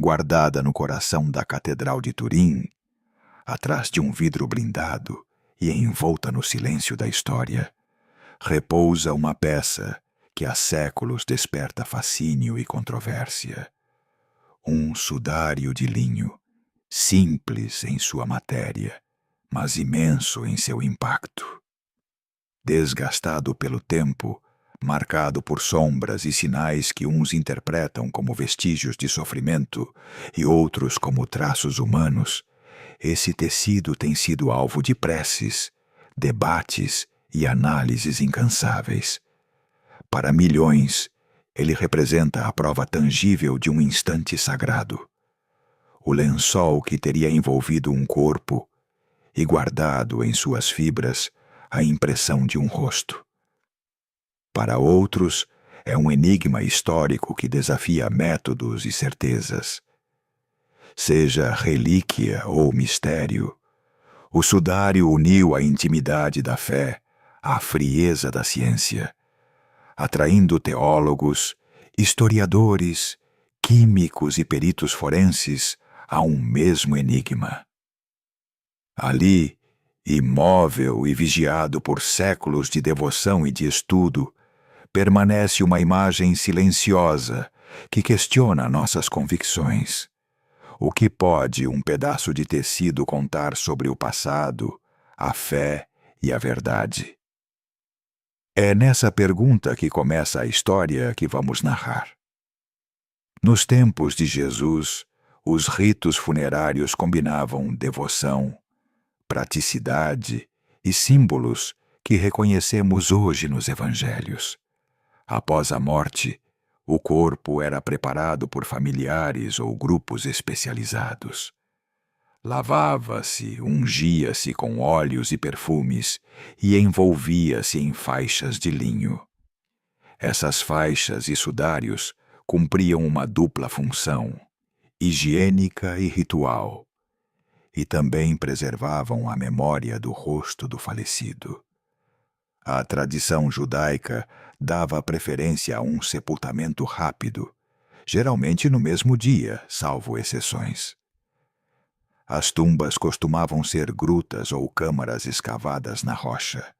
guardada no coração da Catedral de Turim, atrás de um vidro blindado e envolta no silêncio da história, repousa uma peça que há séculos desperta fascínio e controvérsia. Um sudário de linho, simples em sua matéria, mas imenso em seu impacto. Desgastado pelo tempo, marcado por sombras e sinais que uns interpretam como vestígios de sofrimento e outros como traços humanos, esse tecido tem sido alvo de preces, debates e análises incansáveis. Para milhões, ele representa a prova tangível de um instante sagrado. O lençol que teria envolvido um corpo e guardado em suas fibras a impressão de um rosto. Para outros, é um enigma histórico que desafia métodos e certezas. Seja relíquia ou mistério, o sudário uniu a intimidade da fé à frieza da ciência, atraindo teólogos, historiadores, químicos e peritos forenses a um mesmo enigma. Ali, imóvel e vigiado por séculos de devoção e de estudo, permanece uma imagem silenciosa que questiona nossas convicções. O que pode um pedaço de tecido contar sobre o passado, a fé e a verdade? É nessa pergunta que começa a história que vamos narrar. Nos tempos de Jesus, os ritos funerários combinavam devoção, praticidade e símbolos que reconhecemos hoje nos evangelhos. Após a morte, o corpo era preparado por familiares ou grupos especializados. Lavava-se, ungia-se com óleos e perfumes e envolvia-se em faixas de linho. Essas faixas e sudários cumpriam uma dupla função, higiênica e ritual, e também preservavam a memória do rosto do falecido. A tradição judaica dava preferência a um sepultamento rápido, geralmente no mesmo dia, salvo exceções. As tumbas costumavam ser grutas ou câmaras escavadas na rocha,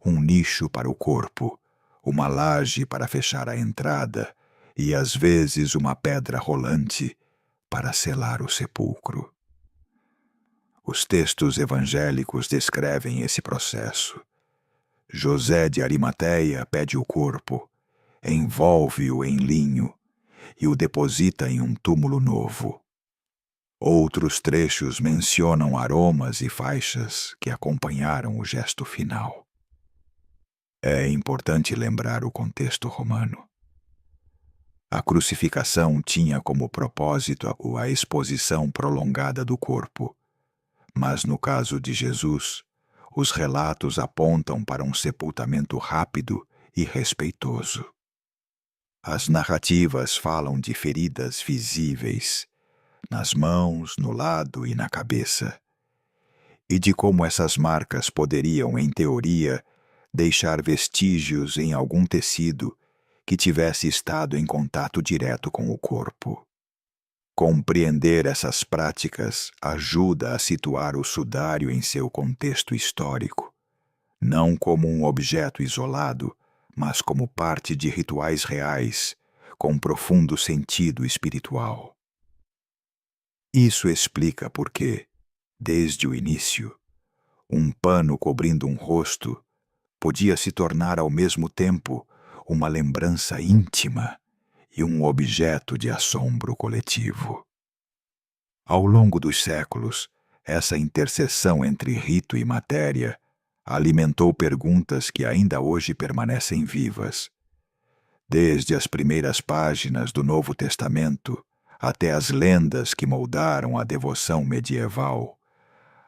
um nicho para o corpo, uma laje para fechar a entrada e, às vezes, uma pedra rolante para selar o sepulcro. Os textos evangélicos descrevem esse processo. José de Arimateia pede o corpo, envolve-o em linho e o deposita em um túmulo novo. Outros trechos mencionam aromas e faixas que acompanharam o gesto final. É importante lembrar o contexto romano. A crucificação tinha como propósito a exposição prolongada do corpo, mas no caso de Jesus, os relatos apontam para um sepultamento rápido e respeitoso. As narrativas falam de feridas visíveis, nas mãos, no lado e na cabeça, e de como essas marcas poderiam, em teoria, deixar vestígios em algum tecido que tivesse estado em contato direto com o corpo. Compreender essas práticas ajuda a situar o sudário em seu contexto histórico, não como um objeto isolado, mas como parte de rituais reais, com profundo sentido espiritual. Isso explica por que, desde o início, um pano cobrindo um rosto podia se tornar ao mesmo tempo uma lembrança íntima e um objeto de assombro coletivo. Ao longo dos séculos, essa interseção entre rito e matéria alimentou perguntas que ainda hoje permanecem vivas. Desde as primeiras páginas do Novo Testamento até as lendas que moldaram a devoção medieval,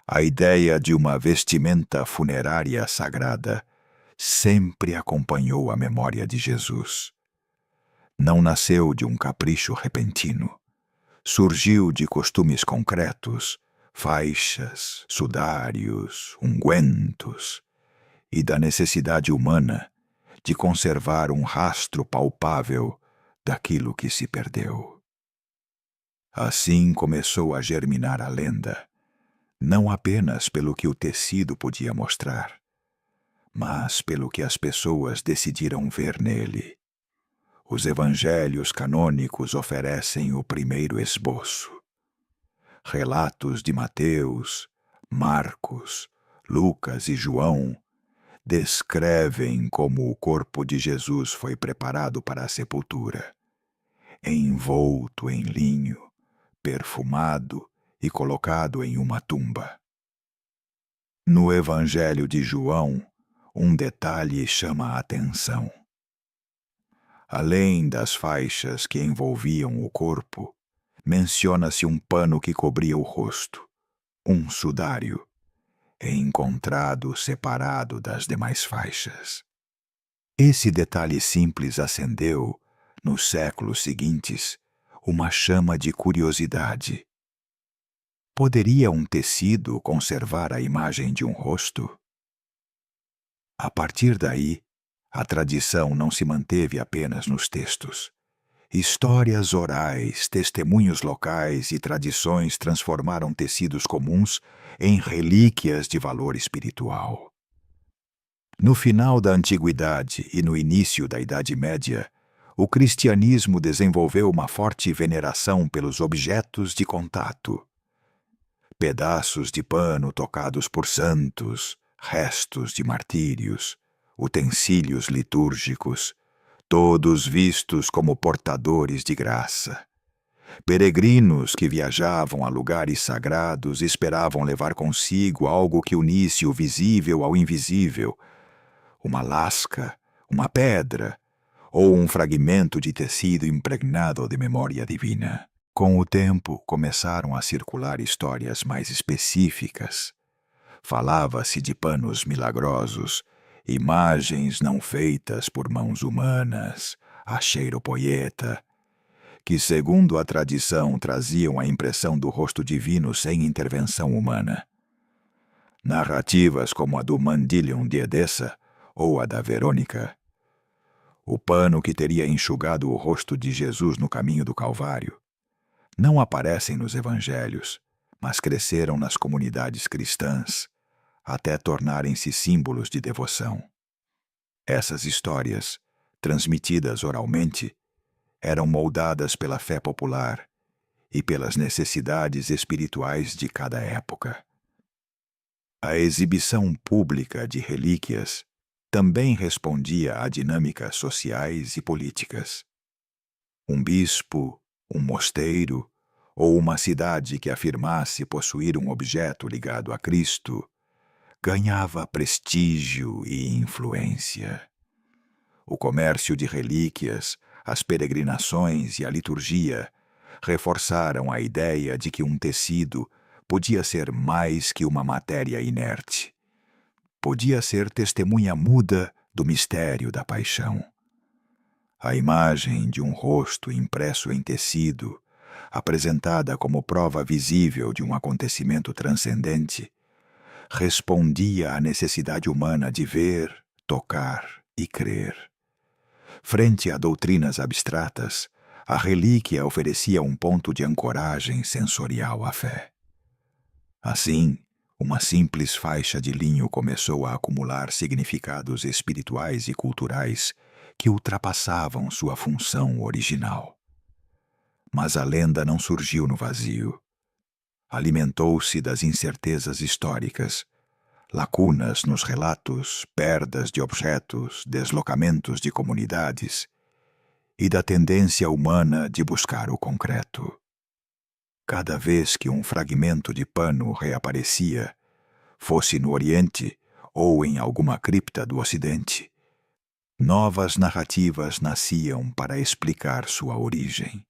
a ideia de uma vestimenta funerária sagrada sempre acompanhou a memória de Jesus. Não nasceu de um capricho repentino. Surgiu de costumes concretos, faixas, sudários, ungüentos, e da necessidade humana de conservar um rastro palpável daquilo que se perdeu. Assim começou a germinar a lenda, não apenas pelo que o tecido podia mostrar, mas pelo que as pessoas decidiram ver nele. Os evangelhos canônicos oferecem o primeiro esboço. Relatos de Mateus, Marcos, Lucas e João descrevem como o corpo de Jesus foi preparado para a sepultura, envolto em linho, perfumado e colocado em uma tumba. No Evangelho de João, um detalhe chama a atenção. Além das faixas que envolviam o corpo, menciona-se um pano que cobria o rosto, um sudário, encontrado separado das demais faixas. Esse detalhe simples acendeu, nos séculos seguintes, uma chama de curiosidade. Poderia um tecido conservar a imagem de um rosto? A partir daí, a tradição não se manteve apenas nos textos. Histórias orais, testemunhos locais e tradições transformaram tecidos comuns em relíquias de valor espiritual. No final da Antiguidade e no início da Idade Média, o cristianismo desenvolveu uma forte veneração pelos objetos de contato. Pedaços de pano tocados por santos, restos de martírios, utensílios litúrgicos, todos vistos como portadores de graça. Peregrinos que viajavam a lugares sagrados esperavam levar consigo algo que unisse o visível ao invisível, uma lasca, uma pedra ou um fragmento de tecido impregnado de memória divina. Com o tempo, começaram a circular histórias mais específicas. Falava-se de panos milagrosos, imagens não feitas por mãos humanas, a cheiropoieta, que, segundo a tradição, traziam a impressão do rosto divino sem intervenção humana. Narrativas como a do Mandillion de Edessa ou a da Verônica, o pano que teria enxugado o rosto de Jesus no caminho do Calvário, não aparecem nos evangelhos, mas cresceram nas comunidades cristãs, até tornarem-se símbolos de devoção. Essas histórias, transmitidas oralmente, eram moldadas pela fé popular e pelas necessidades espirituais de cada época. A exibição pública de relíquias também respondia a dinâmicas sociais e políticas. Um bispo, um mosteiro ou uma cidade que afirmasse possuir um objeto ligado a Cristo ganhava prestígio e influência. O comércio de relíquias, as peregrinações e a liturgia reforçaram a ideia de que um tecido podia ser mais que uma matéria inerte. Podia ser testemunha muda do mistério da paixão. A imagem de um rosto impresso em tecido, apresentada como prova visível de um acontecimento transcendente, respondia à necessidade humana de ver, tocar e crer. Frente a doutrinas abstratas, a relíquia oferecia um ponto de ancoragem sensorial à fé. Assim, uma simples faixa de linho começou a acumular significados espirituais e culturais que ultrapassavam sua função original. Mas a lenda não surgiu no vazio. Alimentou-se das incertezas históricas, lacunas nos relatos, perdas de objetos, deslocamentos de comunidades e da tendência humana de buscar o concreto. Cada vez que um fragmento de pano reaparecia, fosse no Oriente ou em alguma cripta do Ocidente, novas narrativas nasciam para explicar sua origem.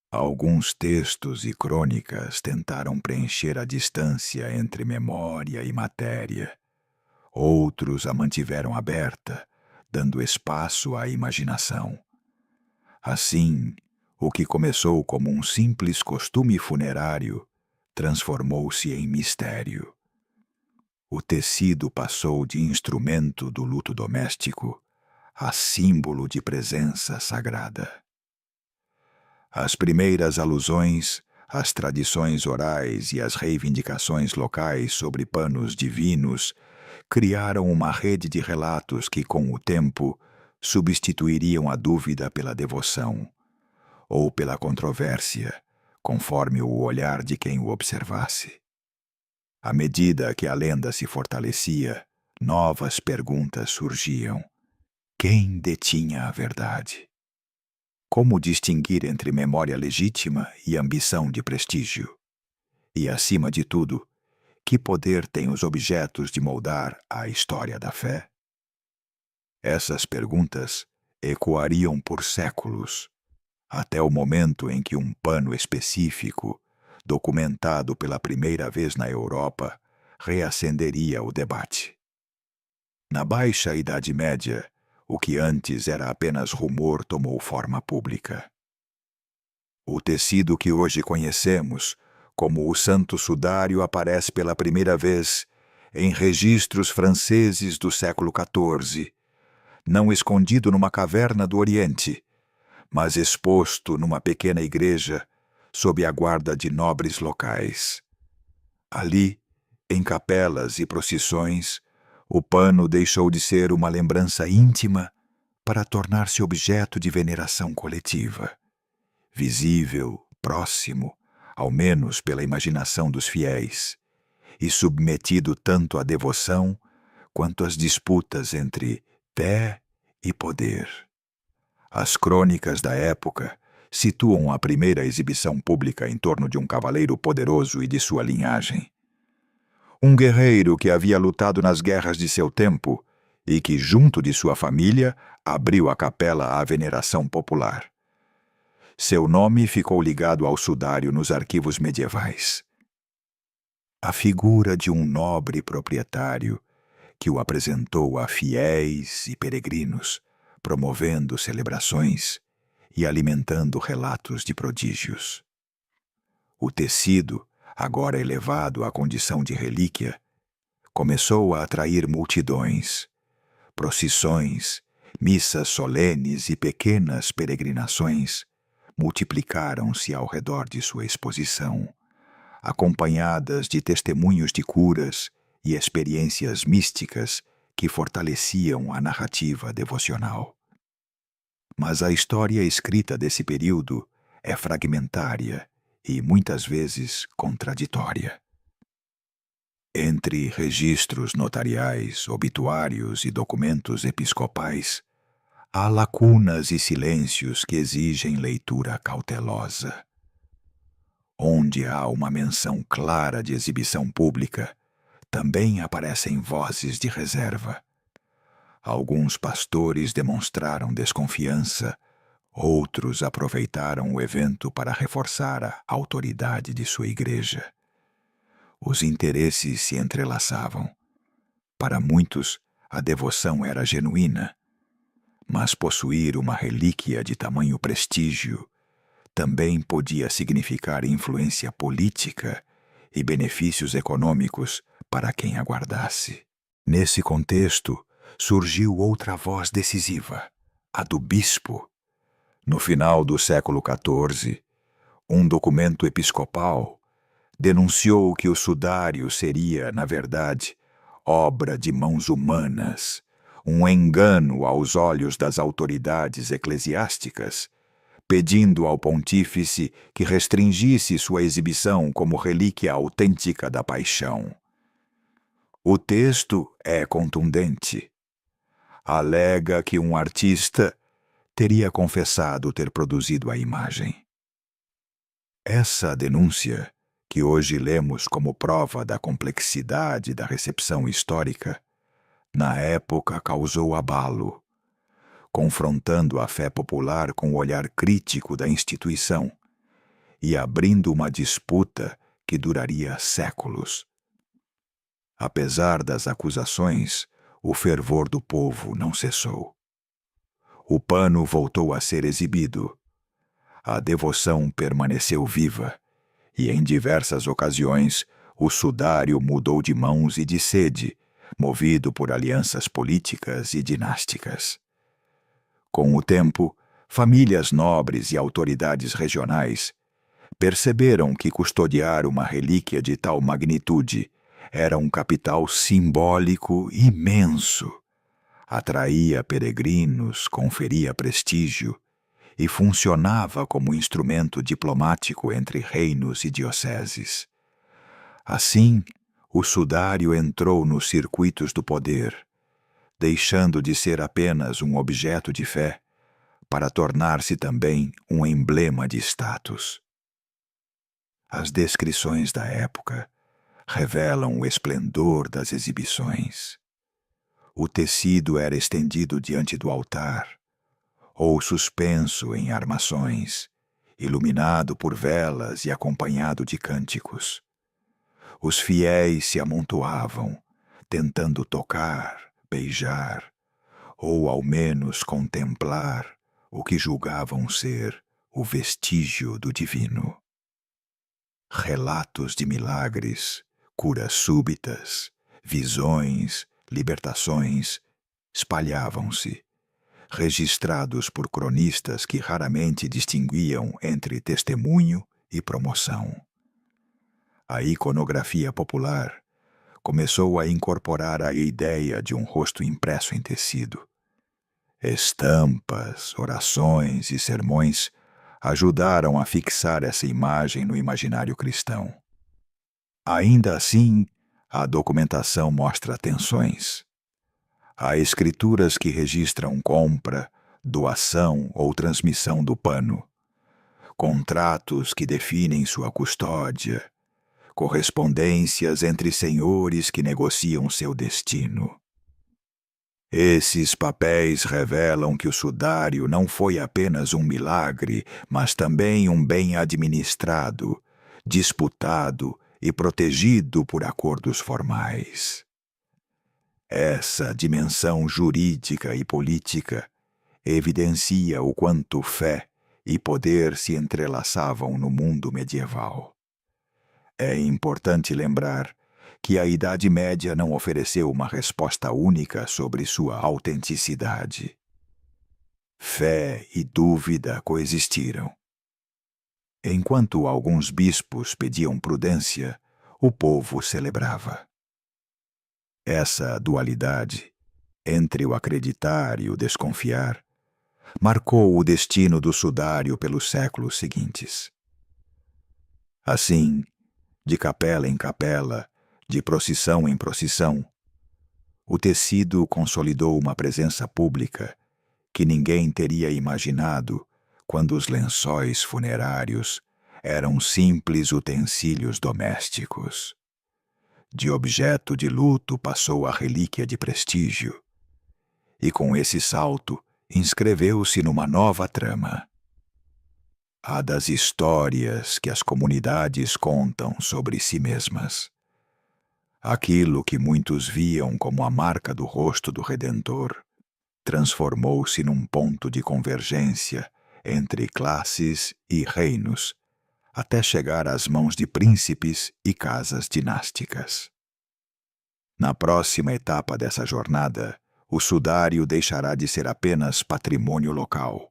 Alguns textos e crônicas tentaram preencher a distância entre memória e matéria. Outros a mantiveram aberta, dando espaço à imaginação. Assim, o que começou como um simples costume funerário transformou-se em mistério. O tecido passou de instrumento do luto doméstico a símbolo de presença sagrada. As primeiras alusões, as tradições orais e as reivindicações locais sobre panos divinos criaram uma rede de relatos que, com o tempo, substituiriam a dúvida pela devoção, ou pela controvérsia, conforme o olhar de quem o observasse. À medida que a lenda se fortalecia, novas perguntas surgiam. Quem detinha a verdade? Como distinguir entre memória legítima e ambição de prestígio? E, acima de tudo, que poder têm os objetos de moldar a história da fé? Essas perguntas ecoariam por séculos, até o momento em que um pano específico, documentado pela primeira vez na Europa, reacenderia o debate. Na Baixa Idade Média, o que antes era apenas rumor tomou forma pública. O tecido que hoje conhecemos como o Santo Sudário aparece pela primeira vez em registros franceses do século XIV, não escondido numa caverna do Oriente, mas exposto numa pequena igreja sob a guarda de nobres locais. Ali, em capelas e procissões, o pano deixou de ser uma lembrança íntima para tornar-se objeto de veneração coletiva. Visível, próximo, ao menos pela imaginação dos fiéis, e submetido tanto à devoção quanto às disputas entre fé e poder. As crônicas da época situam a primeira exibição pública em torno de um cavaleiro poderoso e de sua linhagem. Um guerreiro que havia lutado nas guerras de seu tempo e que, junto de sua família, abriu a capela à veneração popular. Seu nome ficou ligado ao sudário nos arquivos medievais. A figura de um nobre proprietário que o apresentou a fiéis e peregrinos, promovendo celebrações e alimentando relatos de prodígios. O tecido, agora elevado à condição de relíquia, começou a atrair multidões, procissões, missas solenes e pequenas peregrinações multiplicaram-se ao redor de sua exposição, acompanhadas de testemunhos de curas e experiências místicas que fortaleciam a narrativa devocional. Mas a história escrita desse período é fragmentária e muitas vezes contraditória. Entre registros notariais, obituários e documentos episcopais, há lacunas e silêncios que exigem leitura cautelosa. Onde há uma menção clara de exibição pública, também aparecem vozes de reserva. Alguns pastores demonstraram desconfiança, outros aproveitaram o evento para reforçar a autoridade de sua igreja. Os interesses se entrelaçavam. Para muitos, a devoção era genuína, mas possuir uma relíquia de tamanho prestígio também podia significar influência política e benefícios econômicos para quem aguardasse. Nesse contexto, surgiu outra voz decisiva, a do bispo. No final do século XIV, um documento episcopal denunciou que o sudário seria, na verdade, obra de mãos humanas, um engano aos olhos das autoridades eclesiásticas, pedindo ao pontífice que restringisse sua exibição como relíquia autêntica da paixão. O texto é contundente. Alega que um artista teria confessado ter produzido a imagem. Essa denúncia, que hoje lemos como prova da complexidade da recepção histórica, na época causou abalo, confrontando a fé popular com o olhar crítico da instituição e abrindo uma disputa que duraria séculos. Apesar das acusações, o fervor do povo não cessou. O pano voltou a ser exibido. A devoção permaneceu viva, e em diversas ocasiões o sudário mudou de mãos e de sede, movido por alianças políticas e dinásticas. Com o tempo, famílias nobres e autoridades regionais perceberam que custodiar uma relíquia de tal magnitude era um capital simbólico imenso. Atraía peregrinos, conferia prestígio e funcionava como instrumento diplomático entre reinos e dioceses. Assim, o sudário entrou nos circuitos do poder, deixando de ser apenas um objeto de fé para tornar-se também um emblema de status. As descrições da época revelam o esplendor das exibições. O tecido era estendido diante do altar, ou suspenso em armações, iluminado por velas e acompanhado de cânticos. Os fiéis se amontoavam, tentando tocar, beijar, ou ao menos contemplar o que julgavam ser o vestígio do divino. Relatos de milagres, curas súbitas, visões, libertações espalhavam-se, registrados por cronistas que raramente distinguiam entre testemunho e promoção. A iconografia popular começou a incorporar a ideia de um rosto impresso em tecido. Estampas, orações e sermões ajudaram a fixar essa imagem no imaginário cristão. Ainda assim, a documentação mostra tensões. Há escrituras que registram compra, doação ou transmissão do pano, contratos que definem sua custódia, correspondências entre senhores que negociam seu destino. Esses papéis revelam que o sudário não foi apenas um milagre, mas também um bem administrado, disputado e protegido por acordos formais. Essa dimensão jurídica e política evidencia o quanto fé e poder se entrelaçavam no mundo medieval. É importante lembrar que a Idade Média não ofereceu uma resposta única sobre sua autenticidade. Fé e dúvida coexistiram. Enquanto alguns bispos pediam prudência, o povo celebrava. Essa dualidade, entre o acreditar e o desconfiar, marcou o destino do sudário pelos séculos seguintes. Assim, de capela em capela, de procissão em procissão, o tecido consolidou uma presença pública que ninguém teria imaginado quando os lençóis funerários eram simples utensílios domésticos. De objeto de luto passou a relíquia de prestígio, e com esse salto inscreveu-se numa nova trama. A das histórias que as comunidades contam sobre si mesmas. Aquilo que muitos viam como a marca do rosto do Redentor transformou-se num ponto de convergência entre classes e reinos, até chegar às mãos de príncipes e casas dinásticas. Na próxima etapa dessa jornada, o sudário deixará de ser apenas patrimônio local.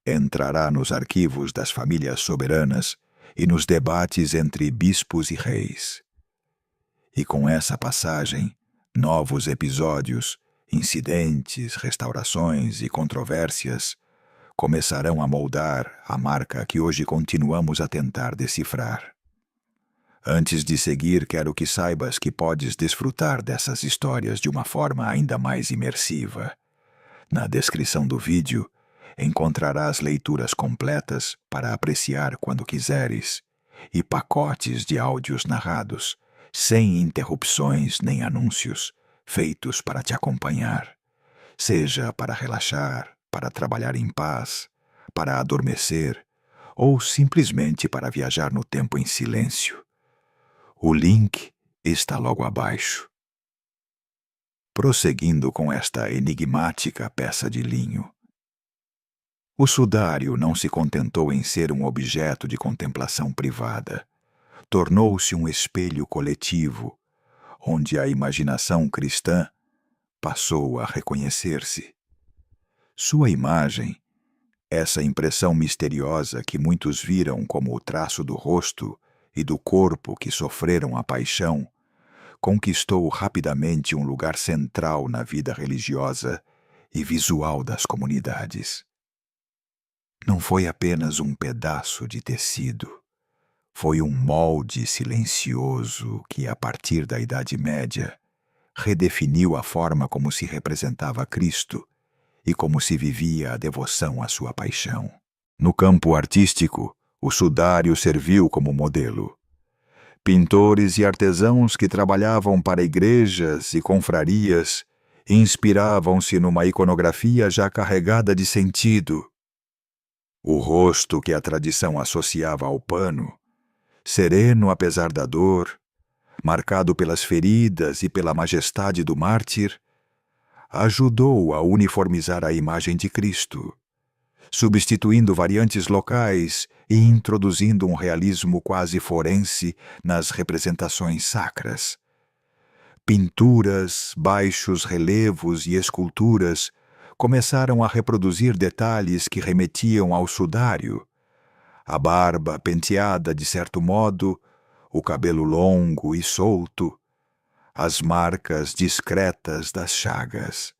Entrará nos arquivos das famílias soberanas e nos debates entre bispos e reis. E com essa passagem, novos episódios, incidentes, restaurações e controvérsias começarão a moldar a marca que hoje continuamos a tentar decifrar. Antes de seguir, quero que saibas que podes desfrutar dessas histórias de uma forma ainda mais imersiva. Na descrição do vídeo, encontrarás leituras completas para apreciar quando quiseres e pacotes de áudios narrados, sem interrupções nem anúncios, feitos para te acompanhar, seja para relaxar, para trabalhar em paz, para adormecer ou simplesmente para viajar no tempo em silêncio. O link está logo abaixo. Prosseguindo com esta enigmática peça de linho. O sudário não se contentou em ser um objeto de contemplação privada. Tornou-se um espelho coletivo, onde a imaginação cristã passou a reconhecer-se. Sua imagem, Essa impressão misteriosa que muitos viram como o traço do rosto e do corpo que sofreram a paixão, conquistou rapidamente um lugar central na vida religiosa e visual das comunidades. Não foi apenas um pedaço de tecido, foi um molde silencioso que, a partir da Idade Média, redefiniu a forma como se representava Cristo e como se vivia a devoção à sua paixão. No campo artístico, o sudário serviu como modelo. Pintores e artesãos que trabalhavam para igrejas e confrarias inspiravam-se numa iconografia já carregada de sentido. O rosto que a tradição associava ao pano, sereno apesar da dor, marcado pelas feridas e pela majestade do mártir, ajudou a uniformizar a imagem de Cristo, substituindo variantes locais e introduzindo um realismo quase forense nas representações sacras. Pinturas, baixos relevos e esculturas começaram a reproduzir detalhes que remetiam ao sudário: a barba penteada de certo modo, o cabelo longo e solto, as marcas discretas das chagas.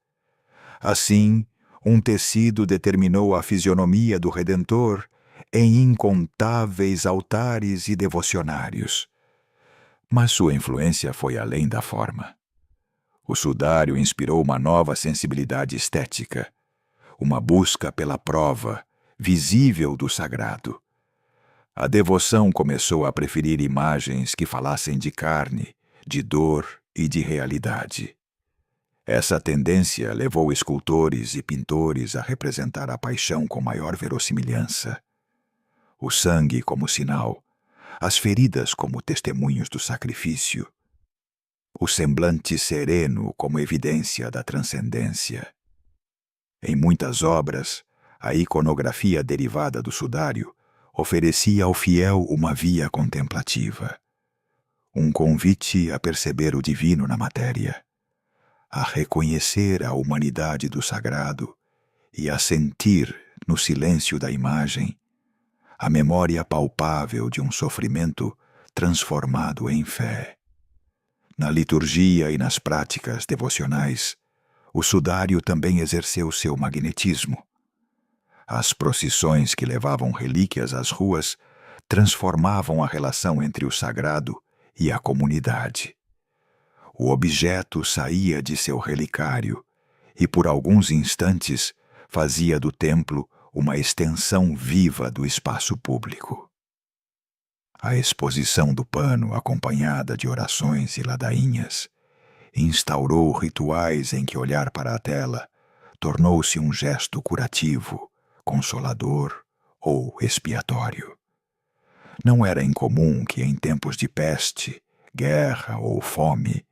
Assim, um tecido determinou a fisionomia do Redentor em incontáveis altares e devocionários. Mas sua influência foi além da forma. O sudário inspirou uma nova sensibilidade estética, uma busca pela prova visível do sagrado. A devoção começou a preferir imagens que falassem de carne, de dor e de realidade. Essa tendência levou escultores e pintores a representar a paixão com maior verossimilhança. O sangue como sinal, as feridas como testemunhos do sacrifício, o semblante sereno como evidência da transcendência. Em muitas obras, a iconografia derivada do sudário oferecia ao fiel uma via contemplativa, um convite a perceber o divino na matéria, a reconhecer a humanidade do sagrado e a sentir, no silêncio da imagem, a memória palpável de um sofrimento transformado em fé. Na liturgia e nas práticas devocionais, o sudário também exerceu seu magnetismo. As procissões que levavam relíquias às ruas transformavam a relação entre o sagrado e a comunidade. O objeto saía de seu relicário e, por alguns instantes, fazia do templo uma extensão viva do espaço público. A exposição do pano, acompanhada de orações e ladainhas, instaurou rituais em que olhar para a tela tornou-se um gesto curativo, consolador ou expiatório. Não era incomum que, em tempos de peste, guerra ou fome,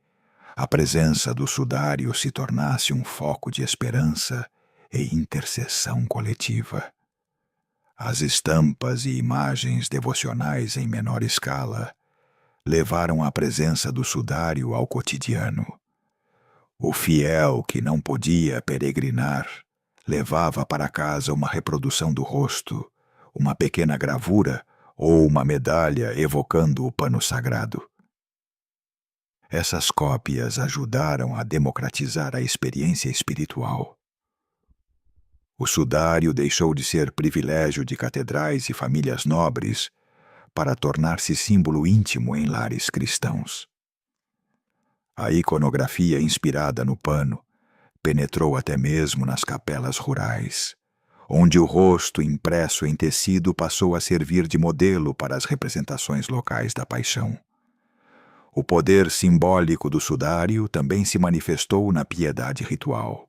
a presença do sudário se tornasse um foco de esperança e intercessão coletiva. As estampas e imagens devocionais em menor escala levaram a presença do sudário ao cotidiano. O fiel que não podia peregrinar levava para casa uma reprodução do rosto, uma pequena gravura ou uma medalha evocando o pano sagrado. Essas cópias ajudaram a democratizar a experiência espiritual. O sudário deixou de ser privilégio de catedrais e famílias nobres para tornar-se símbolo íntimo em lares cristãos. A iconografia inspirada no pano penetrou até mesmo nas capelas rurais, onde o rosto impresso em tecido passou a servir de modelo para as representações locais da paixão. O poder simbólico do sudário também se manifestou na piedade ritual.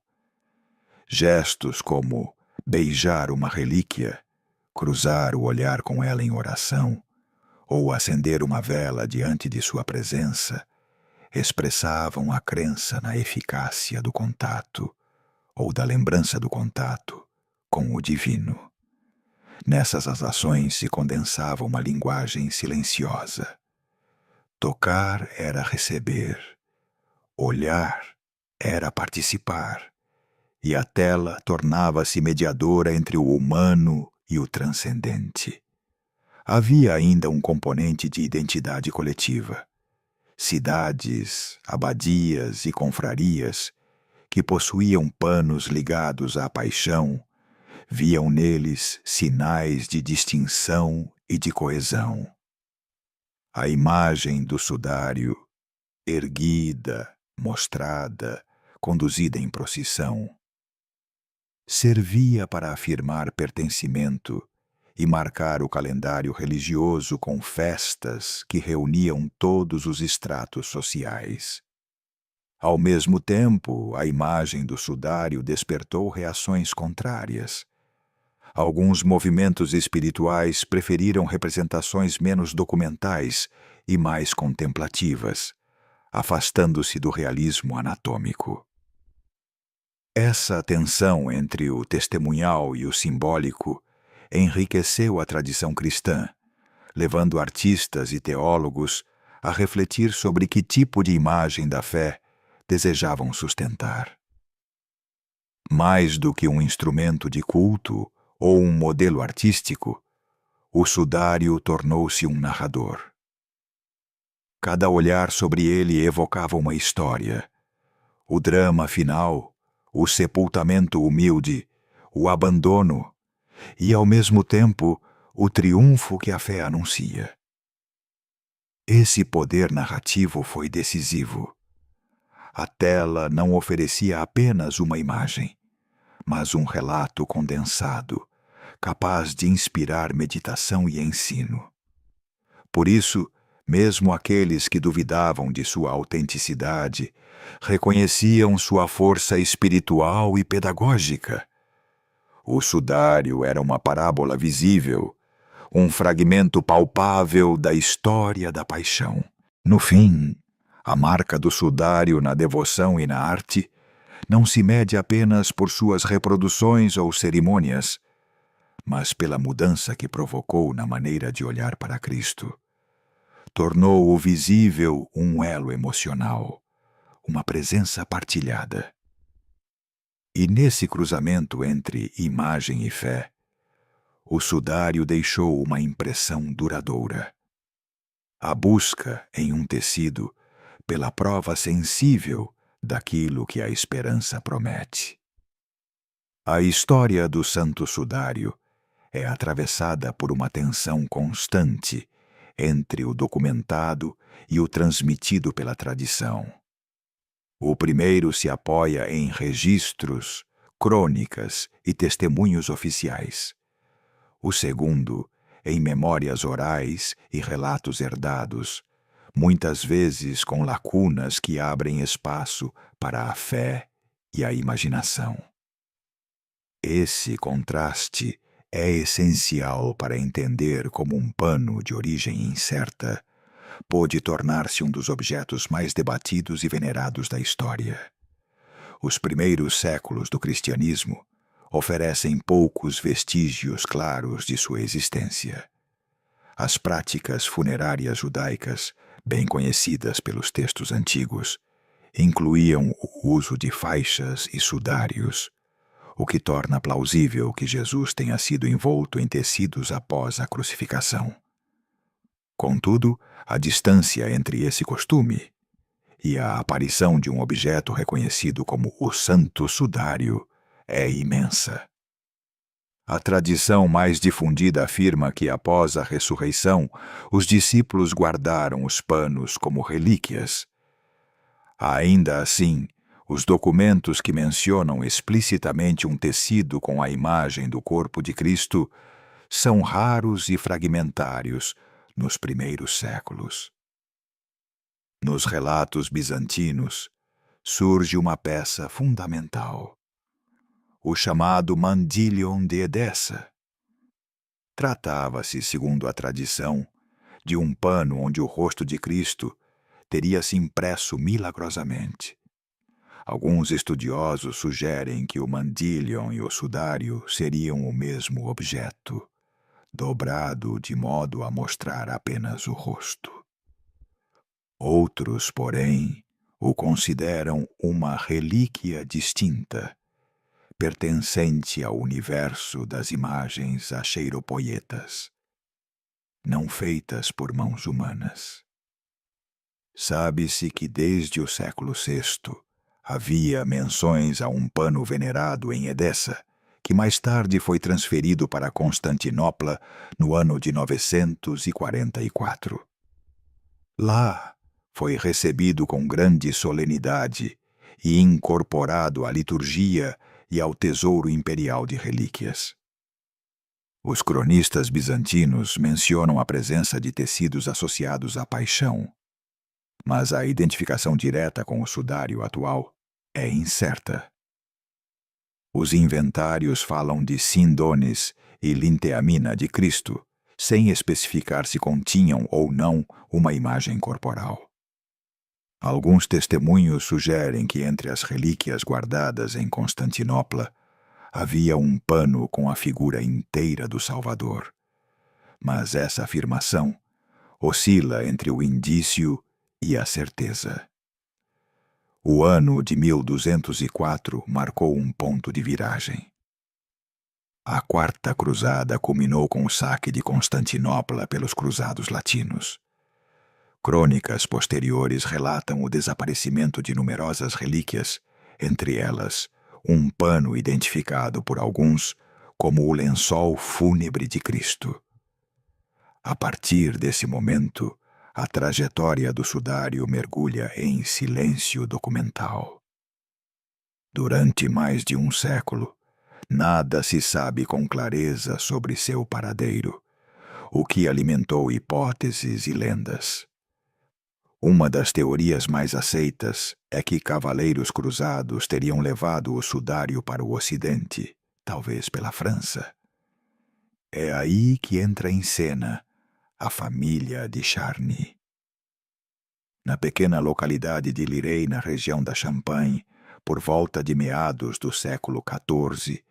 Gestos como beijar uma relíquia, cruzar o olhar com ela em oração, ou acender uma vela diante de sua presença, expressavam a crença na eficácia do contato, ou da lembrança do contato, com o divino. Nessas ações se condensava uma linguagem silenciosa. Tocar era receber, olhar era participar, e a tela tornava-se mediadora entre o humano e o transcendente. Havia ainda um componente de identidade coletiva. Cidades, abadias e confrarias, que possuíam panos ligados à paixão, viam neles sinais de distinção e de coesão. A imagem do sudário, erguida, mostrada, conduzida em procissão, servia para afirmar pertencimento e marcar o calendário religioso com festas que reuniam todos os estratos sociais. Ao mesmo tempo, a imagem do sudário despertou reações contrárias. Alguns movimentos espirituais preferiram representações menos documentais e mais contemplativas, afastando-se do realismo anatômico. Essa tensão entre o testemunhal e o simbólico enriqueceu a tradição cristã, levando artistas e teólogos a refletir sobre que tipo de imagem da fé desejavam sustentar. Mais do que um instrumento de culto ou um modelo artístico, o sudário tornou-se um narrador. Cada olhar sobre ele evocava uma história. O drama final, o sepultamento humilde, o abandono e, ao mesmo tempo, o triunfo que a fé anuncia. Esse poder narrativo foi decisivo. A tela não oferecia apenas uma imagem, mas um relato condensado, capaz de inspirar meditação e ensino. Por isso, mesmo aqueles que duvidavam de sua autenticidade reconheciam sua força espiritual e pedagógica. O sudário era uma parábola visível, um fragmento palpável da história da paixão. No fim, a marca do sudário na devoção e na arte não se mede apenas por suas reproduções ou cerimônias, mas pela mudança que provocou na maneira de olhar para Cristo. Tornou o visível um elo emocional, uma presença partilhada. E nesse cruzamento entre imagem e fé, o sudário deixou uma impressão duradoura. A busca em um tecido pela prova sensível daquilo que a esperança promete. A história do Santo Sudário é atravessada por uma tensão constante entre o documentado e o transmitido pela tradição. O primeiro se apoia em registros, crônicas e testemunhos oficiais. O segundo, em memórias orais e relatos herdados, muitas vezes com lacunas que abrem espaço para a fé e a imaginação. Esse contraste é essencial para entender como um pano de origem incerta pôde tornar-se um dos objetos mais debatidos e venerados da história. Os primeiros séculos do cristianismo oferecem poucos vestígios claros de sua existência. As práticas funerárias judaicas, bem conhecidas pelos textos antigos, incluíam o uso de faixas e sudários, o que torna plausível que Jesus tenha sido envolto em tecidos após a crucificação. Contudo, a distância entre esse costume e a aparição de um objeto reconhecido como o Santo Sudário é imensa. A tradição mais difundida afirma que, após a ressurreição, os discípulos guardaram os panos como relíquias. Ainda assim, os documentos que mencionam explicitamente um tecido com a imagem do corpo de Cristo são raros e fragmentários nos primeiros séculos. Nos relatos bizantinos, surge uma peça fundamental, o chamado Mandilion de Edessa. Tratava-se, segundo a tradição, de um pano onde o rosto de Cristo teria se impresso milagrosamente. Alguns estudiosos sugerem que o mandilion e o sudário seriam o mesmo objeto, dobrado de modo a mostrar apenas o rosto. Outros, porém, o consideram uma relíquia distinta, pertencente ao universo das imagens acheiropoietas, não feitas por mãos humanas. Sabe-se que desde o século VI havia menções a um pano venerado em Edessa, que mais tarde foi transferido para Constantinopla no ano de 944. Lá foi recebido com grande solenidade e incorporado à liturgia e ao tesouro imperial de relíquias. Os cronistas bizantinos mencionam a presença de tecidos associados à paixão, mas a identificação direta com o sudário atual é incerta. Os inventários falam de sindones e linteamina de Cristo, sem especificar se continham ou não uma imagem corporal. Alguns testemunhos sugerem que entre as relíquias guardadas em Constantinopla havia um pano com a figura inteira do Salvador. Mas essa afirmação oscila entre o indício e a certeza. O ano de 1204 marcou um ponto de viragem. A Quarta Cruzada culminou com o saque de Constantinopla pelos cruzados latinos. Crônicas posteriores relatam o desaparecimento de numerosas relíquias, entre elas um pano identificado por alguns como o lençol fúnebre de Cristo. A partir desse momento, a trajetória do sudário mergulha em silêncio documental. Durante mais de um século, nada se sabe com clareza sobre seu paradeiro, o que alimentou hipóteses e lendas. Uma das teorias mais aceitas é que cavaleiros cruzados teriam levado o sudário para o Ocidente, talvez pela França. É aí que entra em cena a família de Charny. Na pequena localidade de Lirey, na região da Champagne, por volta de meados do século XIV,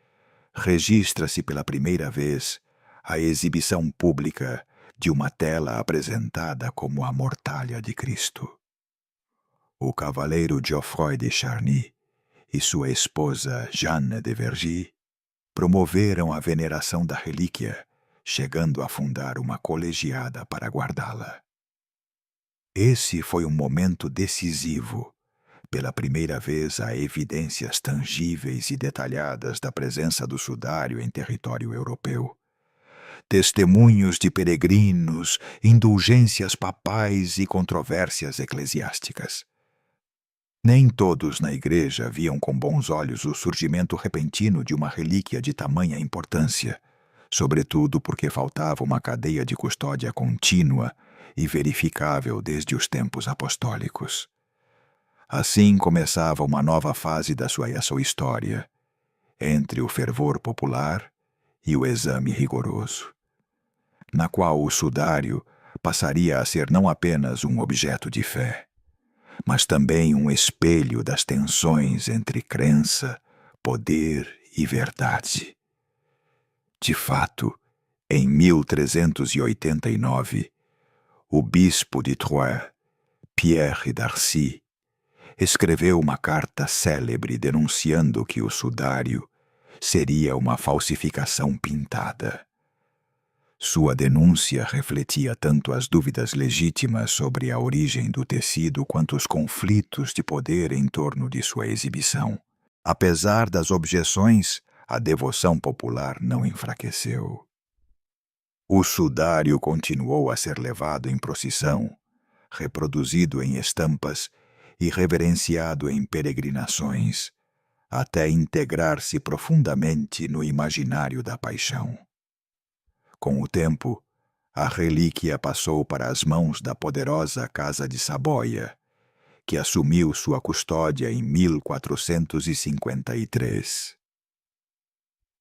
registra-se pela primeira vez a exibição pública de uma tela apresentada como a mortalha de Cristo. O cavaleiro Geoffroy de Charny e sua esposa Jeanne de Vergy promoveram a veneração da relíquia, chegando a fundar uma colegiada para guardá-la. Esse foi um momento decisivo. Pela primeira vez há evidências tangíveis e detalhadas da presença do sudário em território europeu. Testemunhos de peregrinos, indulgências papais e controvérsias eclesiásticas. Nem todos na igreja viam com bons olhos o surgimento repentino de uma relíquia de tamanha importância, sobretudo porque faltava uma cadeia de custódia contínua e verificável desde os tempos apostólicos. Assim começava uma nova fase da sua história, entre o fervor popular e o exame rigoroso, na qual o sudário passaria a ser não apenas um objeto de fé, mas também um espelho das tensões entre crença, poder e verdade. De fato, em 1389, o bispo de Troyes, Pierre d'Arcy, escreveu uma carta célebre denunciando que o sudário seria uma falsificação pintada. Sua denúncia refletia tanto as dúvidas legítimas sobre a origem do tecido quanto os conflitos de poder em torno de sua exibição. Apesar das objeções, a devoção popular não enfraqueceu. O sudário continuou a ser levado em procissão, reproduzido em estampas e reverenciado em peregrinações, até integrar-se profundamente no imaginário da paixão. Com o tempo, a relíquia passou para as mãos da poderosa Casa de Saboia, que assumiu sua custódia em 1453.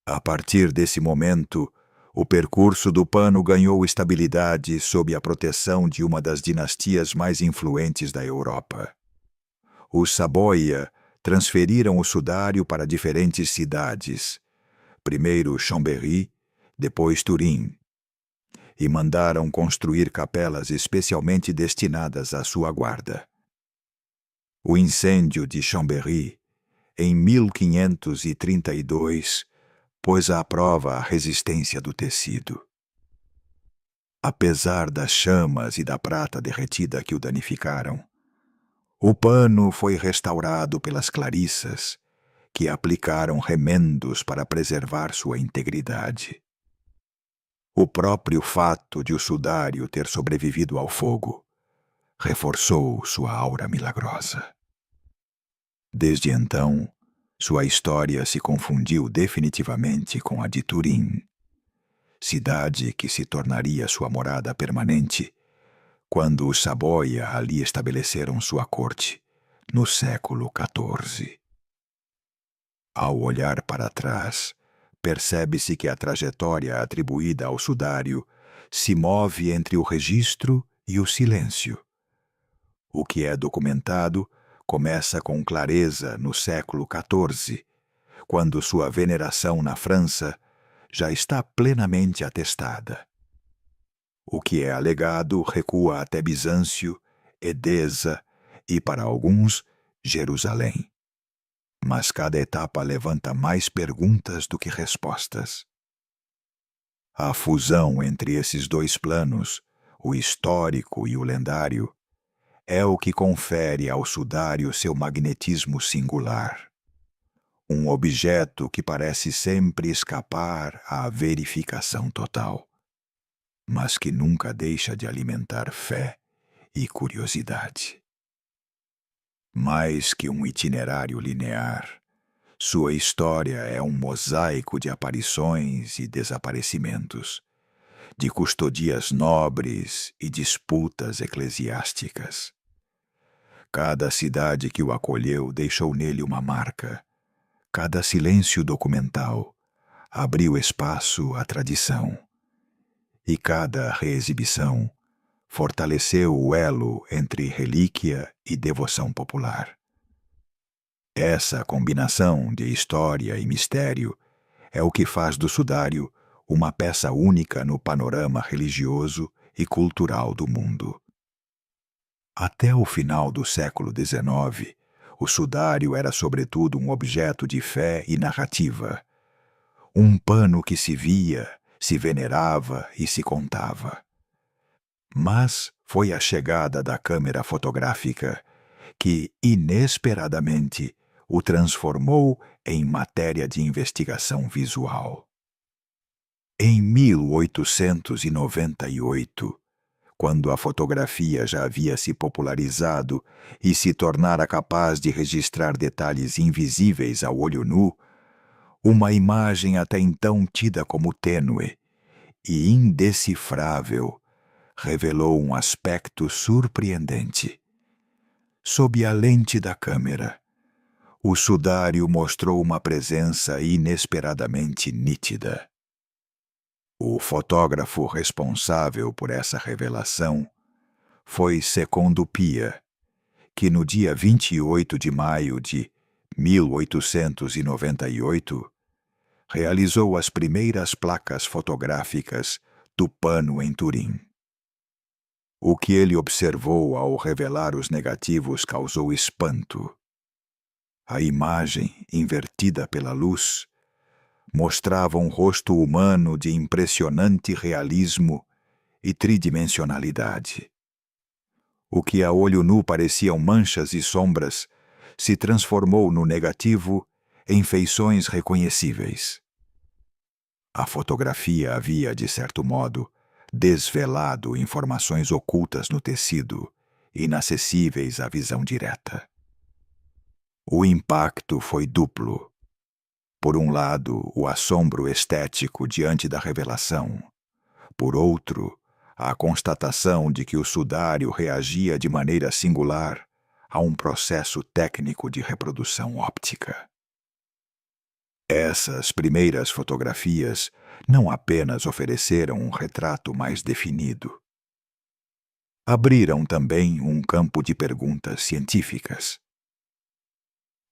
A partir desse momento, o percurso do pano ganhou estabilidade sob a proteção de uma das dinastias mais influentes da Europa. Os Saboia transferiram o sudário para diferentes cidades, primeiro Chambéry, depois Turim, e mandaram construir capelas especialmente destinadas à sua guarda. O incêndio de Chambéry em 1532, pôs à prova a resistência do tecido. Apesar das chamas e da prata derretida que o danificaram, o pano foi restaurado pelas clarissas, que aplicaram remendos para preservar sua integridade. O próprio fato de o sudário ter sobrevivido ao fogo reforçou sua aura milagrosa. Desde então, sua história se confundiu definitivamente com a de Turim, cidade que se tornaria sua morada permanente quando os Saboia ali estabeleceram sua corte, no século XIV. Ao olhar para trás, percebe-se que a trajetória atribuída ao sudário se move entre o registro e o silêncio. O que é documentado começa com clareza no século XIV, quando sua veneração na França já está plenamente atestada. O que é alegado recua até Bizâncio, Edesa e, para alguns, Jerusalém. Mas cada etapa levanta mais perguntas do que respostas. A fusão entre esses dois planos, o histórico e o lendário, é o que confere ao sudário seu magnetismo singular. Um objeto que parece sempre escapar à verificação total, mas que nunca deixa de alimentar fé e curiosidade. Mais que um itinerário linear, sua história é um mosaico de aparições e desaparecimentos, de custodias nobres e disputas eclesiásticas. Cada cidade que o acolheu deixou nele uma marca. Cada silêncio documental abriu espaço à tradição. E cada reexibição fortaleceu o elo entre relíquia e devoção popular. Essa combinação de história e mistério é o que faz do sudário uma peça única no panorama religioso e cultural do mundo. Até o final do século XIX, o sudário era sobretudo um objeto de fé e narrativa, um pano que se via, se venerava e se contava. Mas foi a chegada da câmera fotográfica que, inesperadamente, o transformou em matéria de investigação visual. Em 1898, quando a fotografia já havia se popularizado e se tornara capaz de registrar detalhes invisíveis ao olho nu, uma imagem até então tida como tênue e indecifrável revelou um aspecto surpreendente. Sob a lente da câmera, o sudário mostrou uma presença inesperadamente nítida. O fotógrafo responsável por essa revelação foi Secondo Pia, que no dia 28 de maio de 1898 realizou as primeiras placas fotográficas do pano em Turim. O que ele observou ao revelar os negativos causou espanto. A imagem, invertida pela luz, mostrava um rosto humano de impressionante realismo e tridimensionalidade. O que a olho nu pareciam manchas e sombras se transformou no negativo em feições reconhecíveis. A fotografia havia, de certo modo, desvelado informações ocultas no tecido, inacessíveis à visão direta. O impacto foi duplo. Por um lado, o assombro estético diante da revelação. Por outro, a constatação de que o sudário reagia de maneira singular a um processo técnico de reprodução óptica. Essas primeiras fotografias não apenas ofereceram um retrato mais definido. Abriram também um campo de perguntas científicas.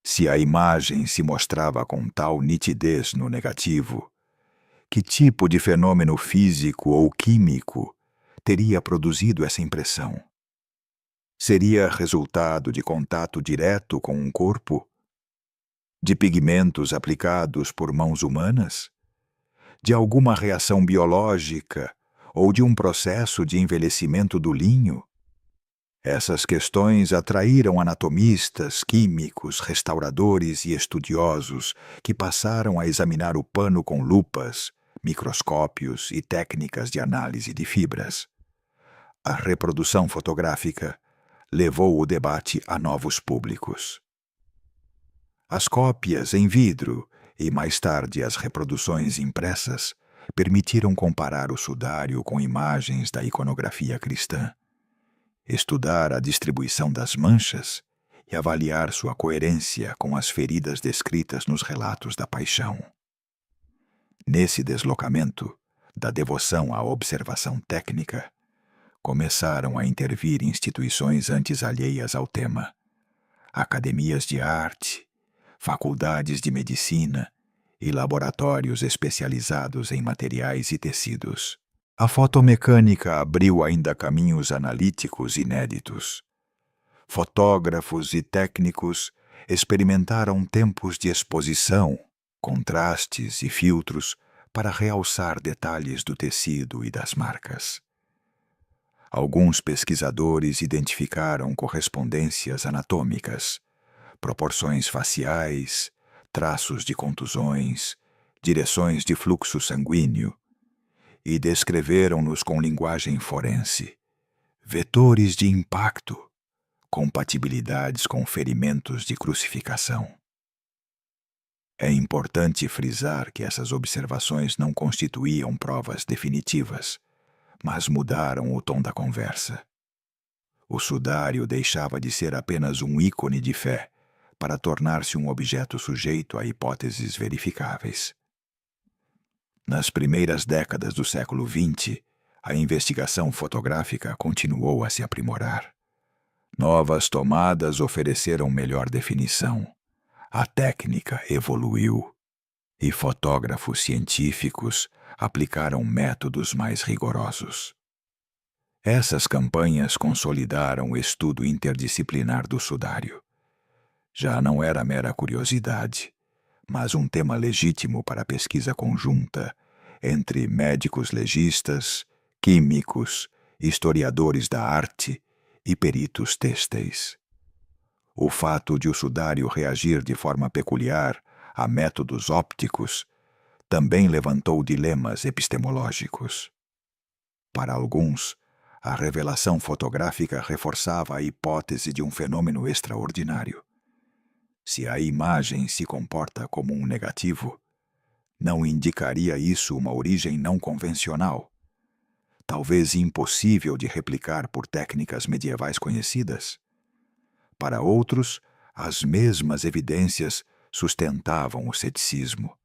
Se a imagem se mostrava com tal nitidez no negativo, que tipo de fenômeno físico ou químico teria produzido essa impressão? Seria resultado de contato direto com um corpo? De pigmentos aplicados por mãos humanas? De alguma reação biológica ou de um processo de envelhecimento do linho? Essas questões atraíram anatomistas, químicos, restauradores e estudiosos que passaram a examinar o pano com lupas, microscópios e técnicas de análise de fibras. A reprodução fotográfica levou o debate a novos públicos. As cópias em vidro e, mais tarde, as reproduções impressas permitiram comparar o sudário com imagens da iconografia cristã, estudar a distribuição das manchas e avaliar sua coerência com as feridas descritas nos relatos da paixão. Nesse deslocamento, da devoção à observação técnica, começaram a intervir instituições antes alheias ao tema, academias de arte, faculdades de medicina e laboratórios especializados em materiais e tecidos. A fotomecânica abriu ainda caminhos analíticos inéditos. Fotógrafos e técnicos experimentaram tempos de exposição, contrastes e filtros para realçar detalhes do tecido e das marcas. Alguns pesquisadores identificaram correspondências anatômicas, proporções faciais, traços de contusões, direções de fluxo sanguíneo, e descreveram-nos com linguagem forense, vetores de impacto, compatibilidades com ferimentos de crucificação. É importante frisar que essas observações não constituíam provas definitivas, mas mudaram o tom da conversa. O sudário deixava de ser apenas um ícone de fé para tornar-se um objeto sujeito a hipóteses verificáveis. Nas primeiras décadas do século XX, a investigação fotográfica continuou a se aprimorar. Novas tomadas ofereceram melhor definição. A técnica evoluiu e fotógrafos científicos aplicaram métodos mais rigorosos. Essas campanhas consolidaram o estudo interdisciplinar do sudário. Já não era mera curiosidade, mas um tema legítimo para pesquisa conjunta entre médicos legistas, químicos, historiadores da arte e peritos têxteis. O fato de o sudário reagir de forma peculiar a métodos ópticos também levantou dilemas epistemológicos. Para alguns, a revelação fotográfica reforçava a hipótese de um fenômeno extraordinário. Se a imagem se comporta como um negativo, não indicaria isso uma origem não convencional, talvez impossível de replicar por técnicas medievais conhecidas? Para outros, as mesmas evidências sustentavam o ceticismo.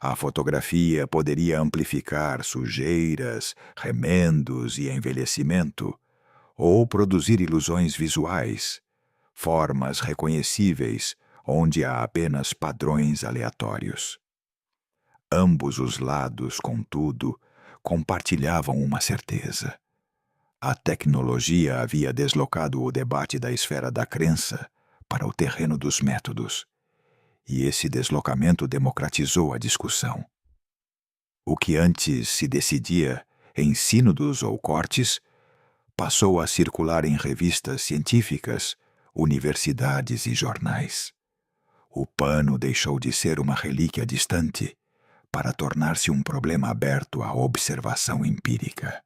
A fotografia poderia amplificar sujeiras, remendos e envelhecimento, ou produzir ilusões visuais, formas reconhecíveis onde há apenas padrões aleatórios. Ambos os lados, contudo, compartilhavam uma certeza. A tecnologia havia deslocado o debate da esfera da crença para o terreno dos métodos, e esse deslocamento democratizou a discussão. O que antes se decidia em sínodos ou cortes passou a circular em revistas científicas, universidades e jornais. O pano deixou de ser uma relíquia distante para tornar-se um problema aberto à observação empírica.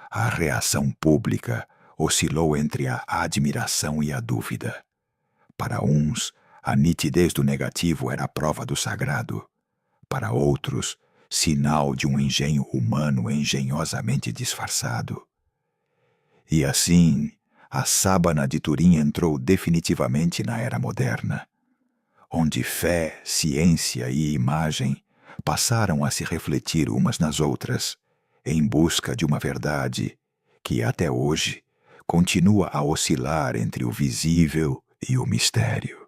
A reação pública oscilou entre a admiração e a dúvida. Para uns, a nitidez do negativo era a prova do sagrado. Para outros, sinal de um engenho humano engenhosamente disfarçado. E assim, a sábana de Turim entrou definitivamente na era moderna, onde fé, ciência e imagem passaram a se refletir umas nas outras, em busca de uma verdade que, até hoje, continua a oscilar entre o visível e o mistério.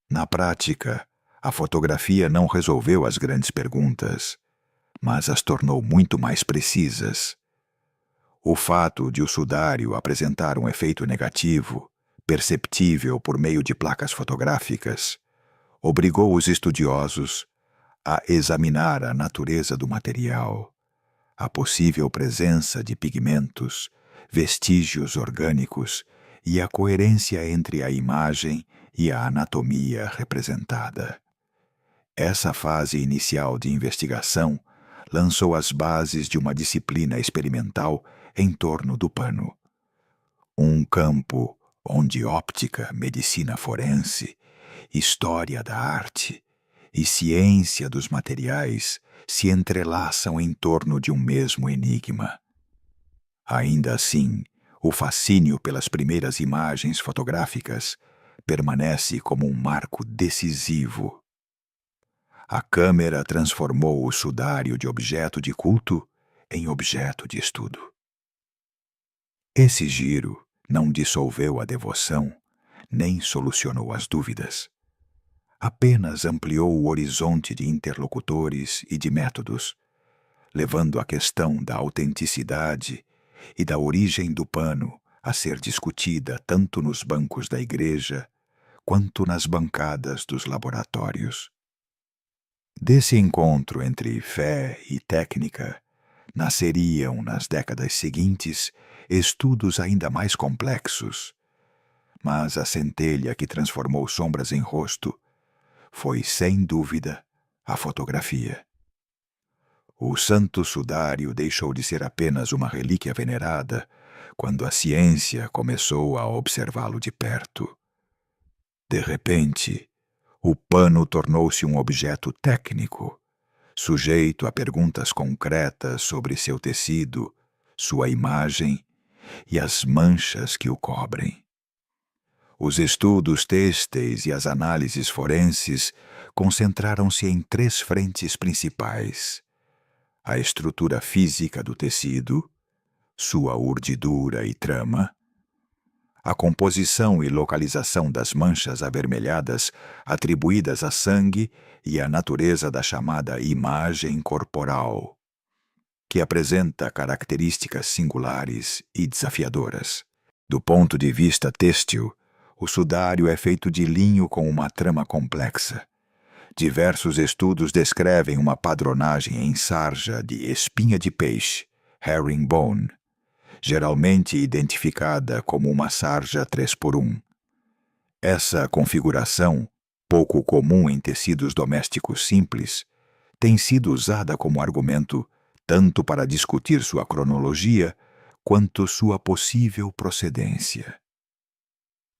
Na prática, a fotografia não resolveu as grandes perguntas, mas as tornou muito mais precisas. O fato de o sudário apresentar um efeito negativo, perceptível por meio de placas fotográficas, obrigou os estudiosos a examinar a natureza do material, a possível presença de pigmentos, vestígios orgânicos e a coerência entre a imagem e a anatomia representada. Essa fase inicial de investigação lançou as bases de uma disciplina experimental em torno do pano. Um campo onde óptica, medicina forense, história da arte e ciência dos materiais se entrelaçam em torno de um mesmo enigma. Ainda assim, o fascínio pelas primeiras imagens fotográficas permanece como um marco decisivo. A câmera transformou o sudário de objeto de culto em objeto de estudo. Esse giro não dissolveu a devoção, nem solucionou as dúvidas. Apenas ampliou o horizonte de interlocutores e de métodos, levando a questão da autenticidade e da origem do pano a ser discutida tanto nos bancos da igreja quanto nas bancadas dos laboratórios. Desse encontro entre fé e técnica, nasceriam, nas décadas seguintes, estudos ainda mais complexos. Mas a centelha que transformou sombras em rosto foi, sem dúvida, a fotografia. O santo sudário deixou de ser apenas uma relíquia venerada quando a ciência começou a observá-lo de perto. De repente, o pano tornou-se um objeto técnico, sujeito a perguntas concretas sobre seu tecido, sua imagem e as manchas que o cobrem. Os estudos têxteis e as análises forenses concentraram-se em 3 frentes principais: a estrutura física do tecido, sua urdidura e trama, a composição e localização das manchas avermelhadas atribuídas a sangue e a natureza da chamada imagem corporal, que apresenta características singulares e desafiadoras. Do ponto de vista têxtil, o sudário é feito de linho com uma trama complexa. Diversos estudos descrevem uma padronagem em sarja de espinha de peixe, herringbone, geralmente identificada como uma sarja 3x1. Essa configuração, pouco comum em tecidos domésticos simples, tem sido usada como argumento tanto para discutir sua cronologia quanto sua possível procedência.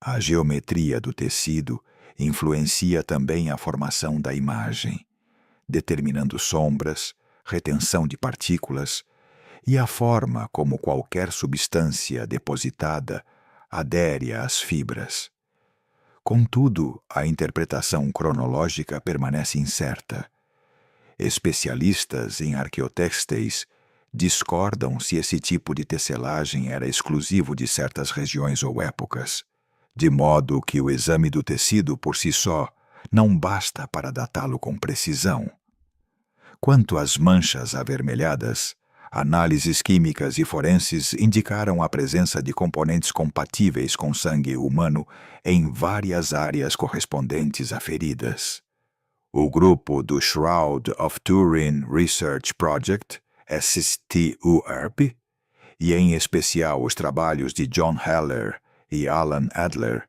A geometria do tecido influencia também a formação da imagem, determinando sombras, retenção de partículas e a forma como qualquer substância depositada adere às fibras. Contudo, a interpretação cronológica permanece incerta. Especialistas em arqueotêxteis discordam se esse tipo de tecelagem era exclusivo de certas regiões ou épocas, de modo que o exame do tecido por si só não basta para datá-lo com precisão. Quanto às manchas avermelhadas, análises químicas e forenses indicaram a presença de componentes compatíveis com sangue humano em várias áreas correspondentes a feridas. O grupo do Shroud of Turin Research Project, STURP, e em especial os trabalhos de John Heller e Alan Adler,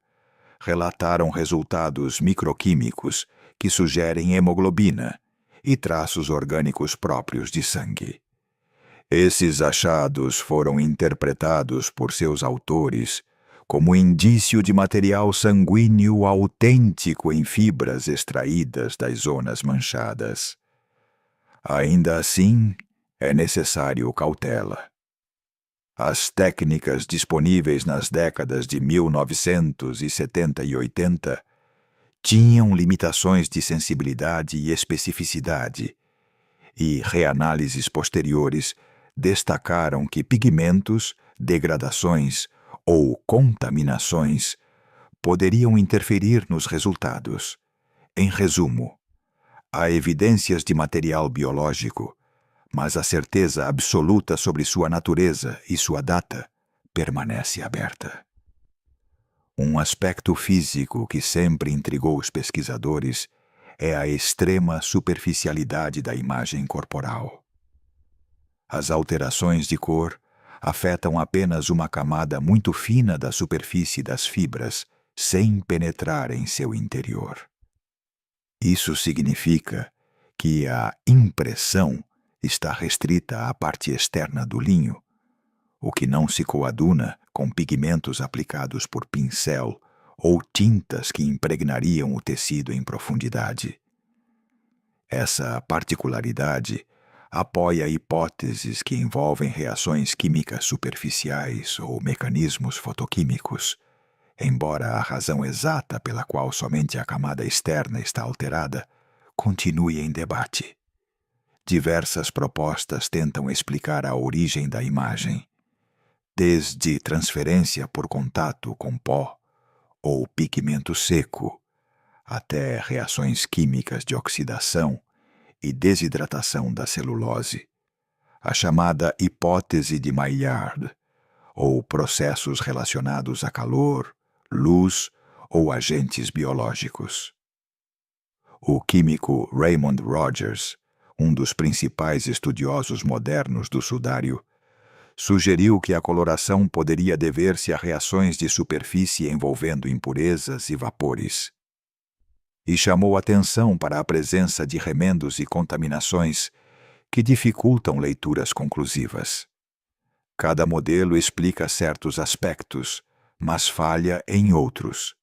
relataram resultados microquímicos que sugerem hemoglobina e traços orgânicos próprios de sangue. Esses achados foram interpretados por seus autores como indício de material sanguíneo autêntico em fibras extraídas das zonas manchadas. Ainda assim, é necessário cautela. As técnicas disponíveis nas décadas de 1970 e 80 tinham limitações de sensibilidade e especificidade, e reanálises posteriores destacaram que pigmentos, degradações ou contaminações poderiam interferir nos resultados. Em resumo, há evidências de material biológico, mas a certeza absoluta sobre sua natureza e sua data permanece aberta. Um aspecto físico que sempre intrigou os pesquisadores é a extrema superficialidade da imagem corporal. As alterações de cor afetam apenas uma camada muito fina da superfície das fibras, sem penetrar em seu interior. Isso significa que a impressão está restrita à parte externa do linho, o que não se coaduna com pigmentos aplicados por pincel ou tintas que impregnariam o tecido em profundidade. Essa particularidade apoia hipóteses que envolvem reações químicas superficiais ou mecanismos fotoquímicos, embora a razão exata pela qual somente a camada externa está alterada continue em debate. Diversas propostas tentam explicar a origem da imagem, desde transferência por contato com pó ou pigmento seco, até reações químicas de oxidação e desidratação da celulose, a chamada hipótese de Maillard, ou processos relacionados a calor, luz ou agentes biológicos. O químico Raymond Rogers, um dos principais estudiosos modernos do sudário, sugeriu que a coloração poderia dever-se a reações de superfície envolvendo impurezas e vapores, e chamou atenção para a presença de remendos e contaminações que dificultam leituras conclusivas. Cada modelo explica certos aspectos, mas falha em outros.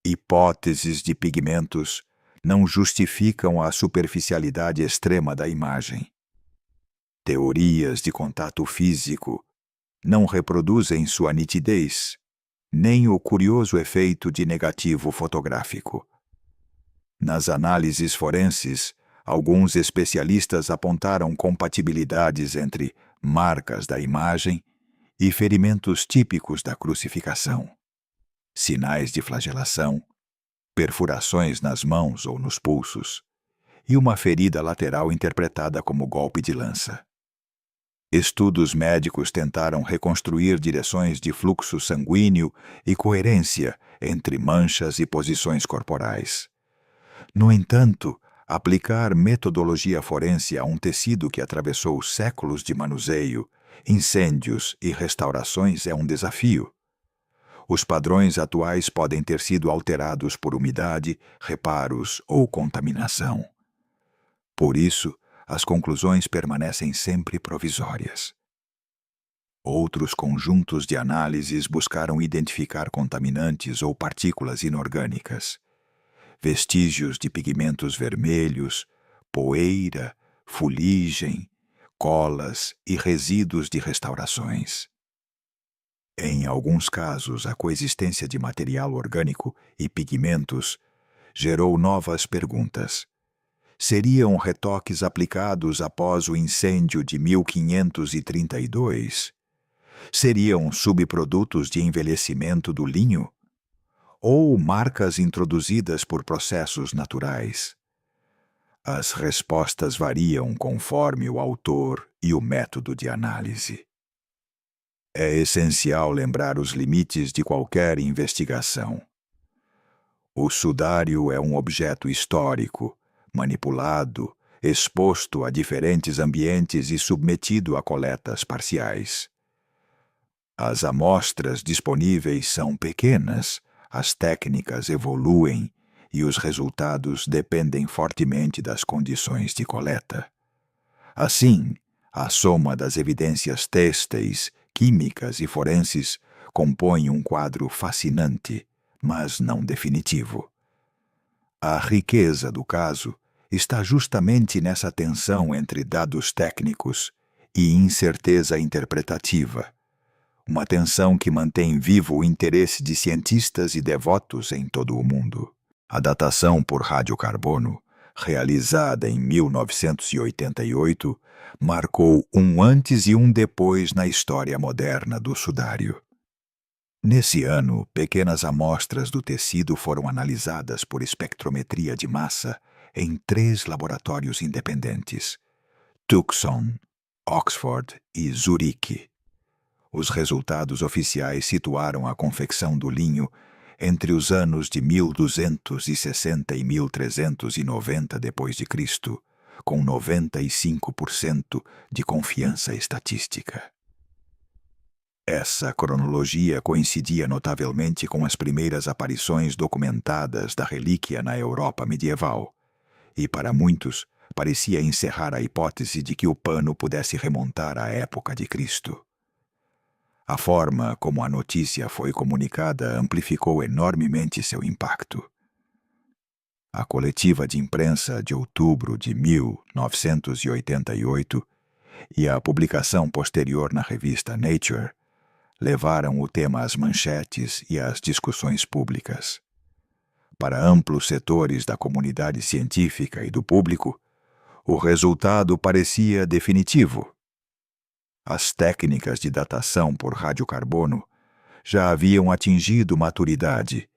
Hipóteses de pigmentos não justificam a superficialidade extrema da imagem. Teorias de contato físico não reproduzem sua nitidez, nem o curioso efeito de negativo fotográfico. Nas análises forenses, alguns especialistas apontaram compatibilidades entre marcas da imagem e ferimentos típicos da crucificação, sinais de flagelação, perfurações nas mãos ou nos pulsos, e uma ferida lateral interpretada como golpe de lança. Estudos médicos tentaram reconstruir direções de fluxo sanguíneo e coerência entre manchas e posições corporais. No entanto, aplicar metodologia forense a um tecido que atravessou séculos de manuseio, incêndios e restaurações é um desafio. Os padrões atuais podem ter sido alterados por umidade, reparos ou contaminação. Por isso, as conclusões permanecem sempre provisórias. Outros conjuntos de análises buscaram identificar contaminantes ou partículas inorgânicas, vestígios de pigmentos vermelhos, poeira, fuligem, colas e resíduos de restaurações. Em alguns casos, a coexistência de material orgânico e pigmentos gerou novas perguntas. Seriam retoques aplicados após o incêndio de 1532? Seriam subprodutos de envelhecimento do linho? Ou marcas introduzidas por processos naturais? As respostas variam conforme o autor e o método de análise. É essencial lembrar os limites de qualquer investigação. O sudário é um objeto histórico, manipulado, exposto a diferentes ambientes e submetido a coletas parciais. As amostras disponíveis são pequenas, as técnicas evoluem e os resultados dependem fortemente das condições de coleta. Assim, a soma das evidências têxteis, químicas e forenses compõe um quadro fascinante, mas não definitivo. A riqueza do caso está justamente nessa tensão entre dados técnicos e incerteza interpretativa, uma tensão que mantém vivo o interesse de cientistas e devotos em todo o mundo. A datação por radiocarbono, realizada em 1988, marcou um antes e um depois na história moderna do sudário. Nesse ano, pequenas amostras do tecido foram analisadas por espectrometria de massa em 3 laboratórios independentes: Tucson, Oxford e Zurique. Os resultados oficiais situaram a confecção do linho entre os anos de 1260 e 1390 d.C., com 95% de confiança estatística. Essa cronologia coincidia notavelmente com as primeiras aparições documentadas da relíquia na Europa medieval, e para muitos parecia encerrar a hipótese de que o pano pudesse remontar à época de Cristo. A forma como a notícia foi comunicada amplificou enormemente seu impacto. A coletiva de imprensa de outubro de 1988 e a publicação posterior na revista Nature levaram o tema às manchetes e às discussões públicas. Para amplos setores da comunidade científica e do público, o resultado parecia definitivo. As técnicas de datação por radiocarbono já haviam atingido maturidade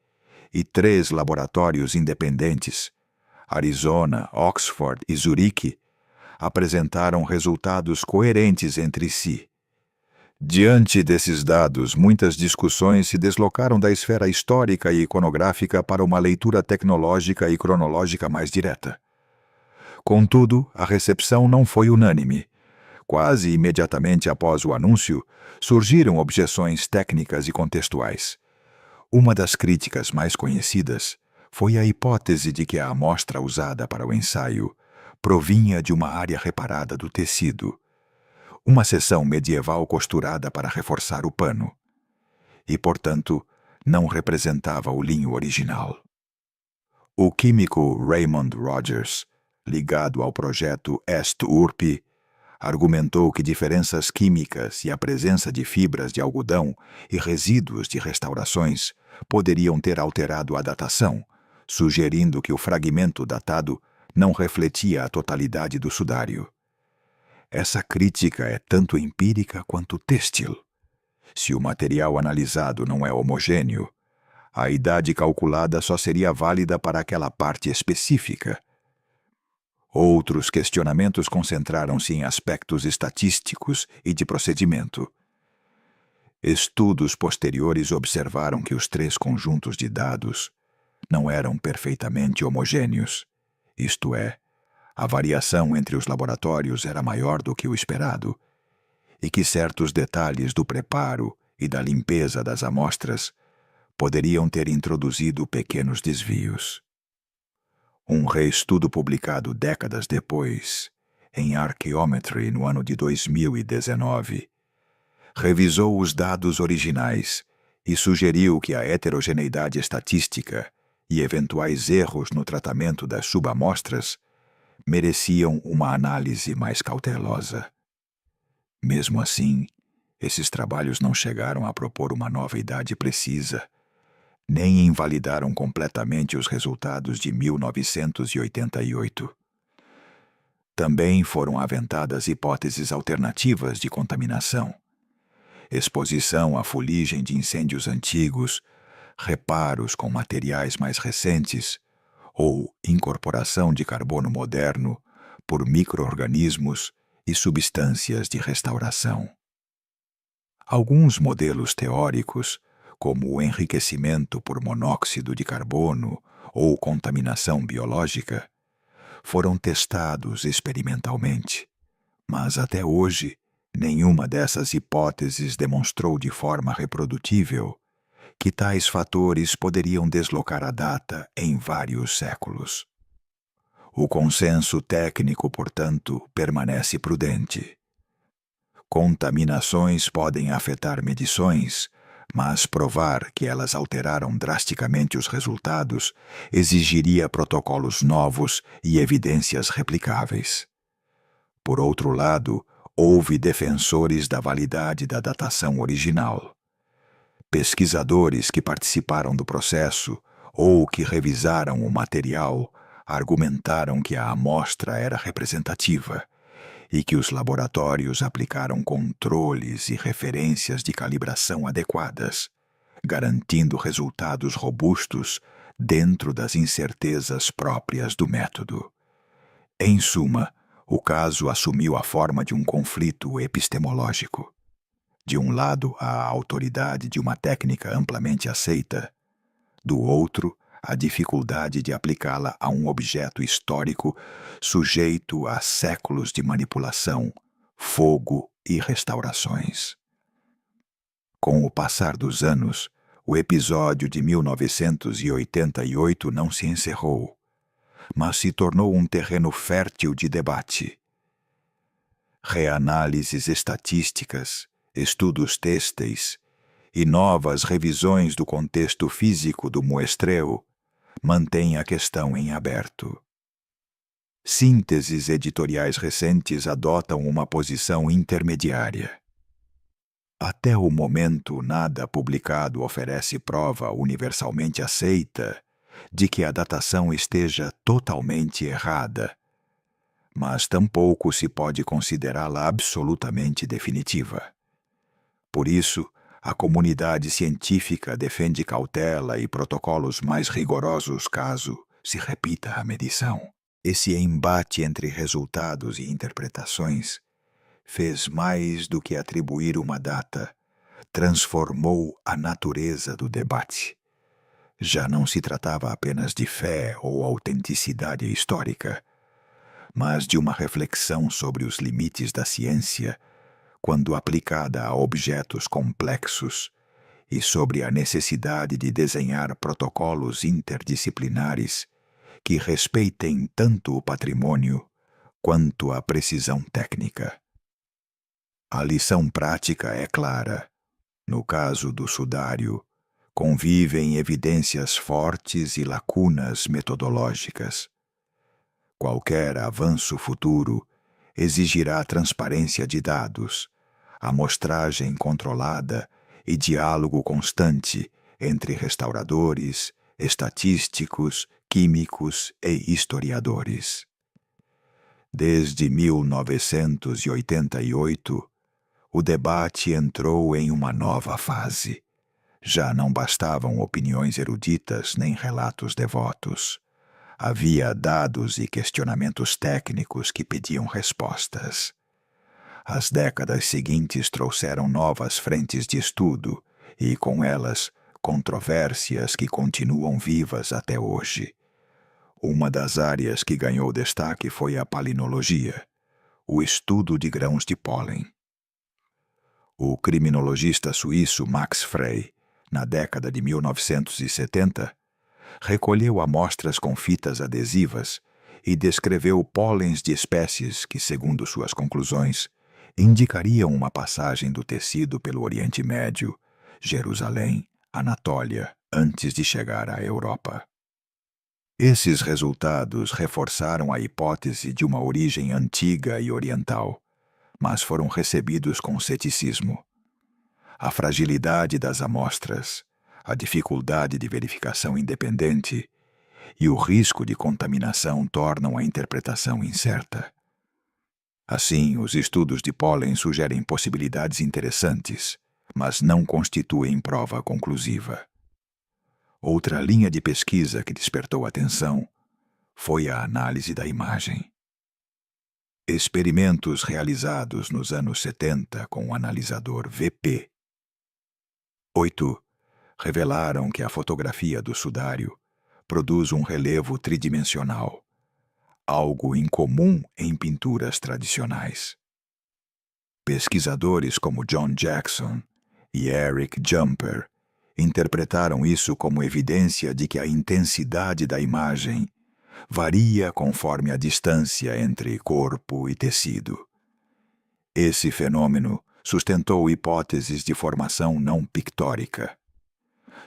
e 3 laboratórios independentes, Arizona, Oxford e Zurique, apresentaram resultados coerentes entre si. Diante desses dados, muitas discussões se deslocaram da esfera histórica e iconográfica para uma leitura tecnológica e cronológica mais direta. Contudo, a recepção não foi unânime. Quase imediatamente após o anúncio, surgiram objeções técnicas e contextuais. Uma das críticas mais conhecidas foi a hipótese de que a amostra usada para o ensaio provinha de uma área reparada do tecido, uma seção medieval costurada para reforçar o pano, e, portanto, não representava o linho original. O químico Raymond Rogers, ligado ao projeto Est-Urp, argumentou que diferenças químicas e a presença de fibras de algodão e resíduos de restaurações poderiam ter alterado a datação, sugerindo que o fragmento datado não refletia a totalidade do sudário. Essa crítica é tanto empírica quanto têxtil. Se o material analisado não é homogêneo, a idade calculada só seria válida para aquela parte específica. Outros questionamentos concentraram-se em aspectos estatísticos e de procedimento. Estudos posteriores observaram que os 3 conjuntos de dados não eram perfeitamente homogêneos, isto é, a variação entre os laboratórios era maior do que o esperado, e que certos detalhes do preparo e da limpeza das amostras poderiam ter introduzido pequenos desvios. Um reestudo publicado décadas depois, em Archaeometry no ano de 2019, revisou os dados originais e sugeriu que a heterogeneidade estatística e eventuais erros no tratamento das subamostras mereciam uma análise mais cautelosa. Mesmo assim, esses trabalhos não chegaram a propor uma nova idade precisa, nem invalidaram completamente os resultados de 1988. Também foram aventadas hipóteses alternativas de contaminação, exposição à fuligem de incêndios antigos, reparos com materiais mais recentes ou incorporação de carbono moderno por micro-organismos e substâncias de restauração. Alguns modelos teóricos, como o enriquecimento por monóxido de carbono ou contaminação biológica, foram testados experimentalmente, mas até hoje nenhuma dessas hipóteses demonstrou de forma reprodutível que tais fatores poderiam deslocar a data em vários séculos. O consenso técnico, portanto, permanece prudente. Contaminações podem afetar medições, mas provar que elas alteraram drasticamente os resultados exigiria protocolos novos e evidências replicáveis. Por outro lado, houve defensores da validade da datação original. Pesquisadores que participaram do processo ou que revisaram o material argumentaram que a amostra era representativa e que os laboratórios aplicaram controles e referências de calibração adequadas, garantindo resultados robustos dentro das incertezas próprias do método. Em suma, o caso assumiu a forma de um conflito epistemológico. De um lado, a autoridade de uma técnica amplamente aceita, do outro, a dificuldade de aplicá-la a um objeto histórico sujeito a séculos de manipulação, fogo e restaurações. Com o passar dos anos, o episódio de 1988 não se encerrou, mas se tornou um terreno fértil de debate. Reanálises estatísticas, estudos têxteis e novas revisões do contexto físico do muestreu mantêm a questão em aberto. Sínteses editoriais recentes adotam uma posição intermediária. Até o momento, nada publicado oferece prova universalmente aceita de que a datação esteja totalmente errada, mas tampouco se pode considerá-la absolutamente definitiva. Por isso, a comunidade científica defende cautela e protocolos mais rigorosos caso se repita a medição. Esse embate entre resultados e interpretações fez mais do que atribuir uma data, transformou a natureza do debate. Já não se tratava apenas de fé ou autenticidade histórica, mas de uma reflexão sobre os limites da ciência quando aplicada a objetos complexos e sobre a necessidade de desenhar protocolos interdisciplinares que respeitem tanto o patrimônio quanto a precisão técnica. A lição prática é clara. No caso do sudário, convivem evidências fortes e lacunas metodológicas. Qualquer avanço futuro exigirá transparência de dados, amostragem controlada e diálogo constante entre restauradores, estatísticos, químicos e historiadores. Desde 1988, o debate entrou em uma nova fase. Já não bastavam opiniões eruditas nem relatos devotos. Havia dados e questionamentos técnicos que pediam respostas. As décadas seguintes trouxeram novas frentes de estudo e, com elas, controvérsias que continuam vivas até hoje. Uma das áreas que ganhou destaque foi a palinologia, o estudo de grãos de pólen. O criminologista suíço Max Frey, na década de 1970, recolheu amostras com fitas adesivas e descreveu pólens de espécies que, segundo suas conclusões, indicariam uma passagem do tecido pelo Oriente Médio, Jerusalém, Anatólia, antes de chegar à Europa. Esses resultados reforçaram a hipótese de uma origem antiga e oriental, mas foram recebidos com ceticismo. A fragilidade das amostras, a dificuldade de verificação independente e o risco de contaminação tornam a interpretação incerta. Assim, os estudos de pólen sugerem possibilidades interessantes, mas não constituem prova conclusiva. Outra linha de pesquisa que despertou atenção foi a análise da imagem. Experimentos realizados nos anos 70 com o analisador VP 8 revelaram que a fotografia do sudário produz um relevo tridimensional, algo incomum em pinturas tradicionais. Pesquisadores como John Jackson e Eric Jumper interpretaram isso como evidência de que a intensidade da imagem varia conforme a distância entre corpo e tecido. Esse fenômeno sustentou hipóteses de formação não pictórica.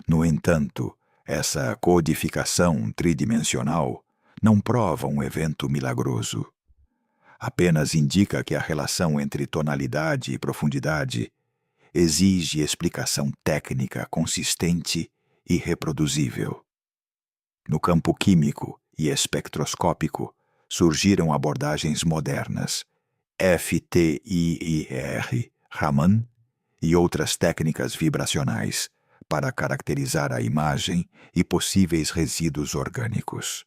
No entanto, essa codificação tridimensional não prova um evento milagroso. Apenas indica que a relação entre tonalidade e profundidade exige explicação técnica consistente e reproduzível. No campo químico e espectroscópico, surgiram abordagens modernas, FTIR, Raman e outras técnicas vibracionais para caracterizar a imagem e possíveis resíduos orgânicos.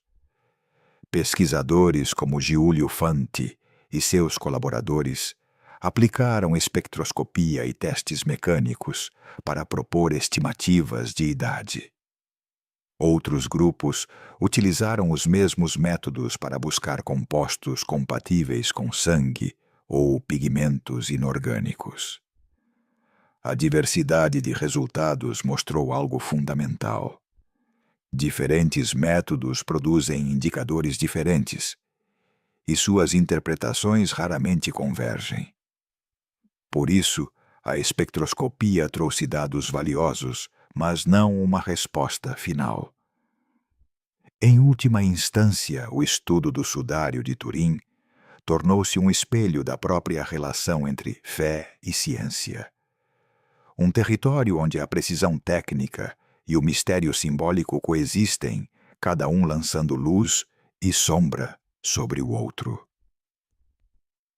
Pesquisadores como Giulio Fanti e seus colaboradores aplicaram espectroscopia e testes mecânicos para propor estimativas de idade. Outros grupos utilizaram os mesmos métodos para buscar compostos compatíveis com sangue ou pigmentos inorgânicos. A diversidade de resultados mostrou algo fundamental. Diferentes métodos produzem indicadores diferentes, e suas interpretações raramente convergem. Por isso, a espectroscopia trouxe dados valiosos, mas não uma resposta final. Em última instância, o estudo do sudário de Turim tornou-se um espelho da própria relação entre fé e ciência. Um território onde a precisão técnica e o mistério simbólico coexistem, cada um lançando luz e sombra sobre o outro.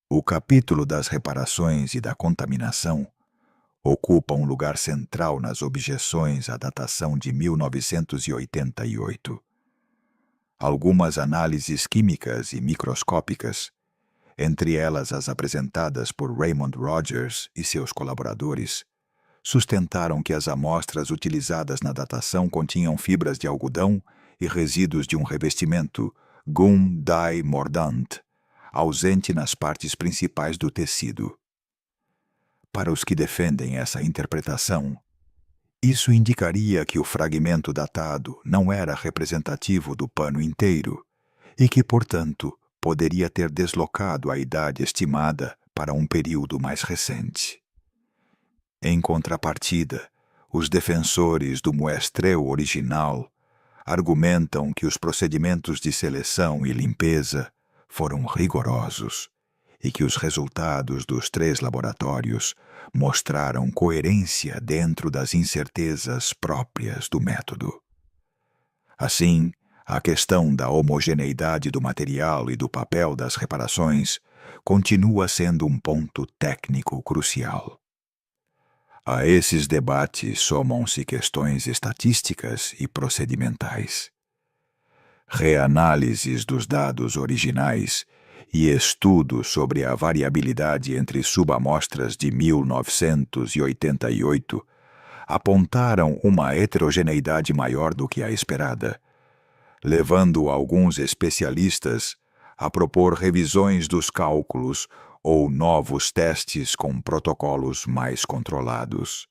O capítulo das reparações e da contaminação ocupa um lugar central nas objeções à datação de 1988. Algumas análises químicas e microscópicas, entre elas as apresentadas por Raymond Rogers e seus colaboradores, sustentaram que as amostras utilizadas na datação continham fibras de algodão e resíduos de um revestimento, gum dye mordant, ausente nas partes principais do tecido. Para os que defendem essa interpretação, isso indicaria que o fragmento datado não era representativo do pano inteiro e que, portanto, poderia ter deslocado a idade estimada para um período mais recente. Em contrapartida, os defensores do muestreu original argumentam que os procedimentos de seleção e limpeza foram rigorosos e que os resultados dos 3 laboratórios mostraram coerência dentro das incertezas próprias do método. Assim, a questão da homogeneidade do material e do papel das reparações continua sendo um ponto técnico crucial. A esses debates somam-se questões estatísticas e procedimentais. Reanálises dos dados originais e estudos sobre a variabilidade entre subamostras de 1988 apontaram uma heterogeneidade maior do que a esperada, levando alguns especialistas a propor revisões dos cálculos ou novos testes com protocolos mais controlados.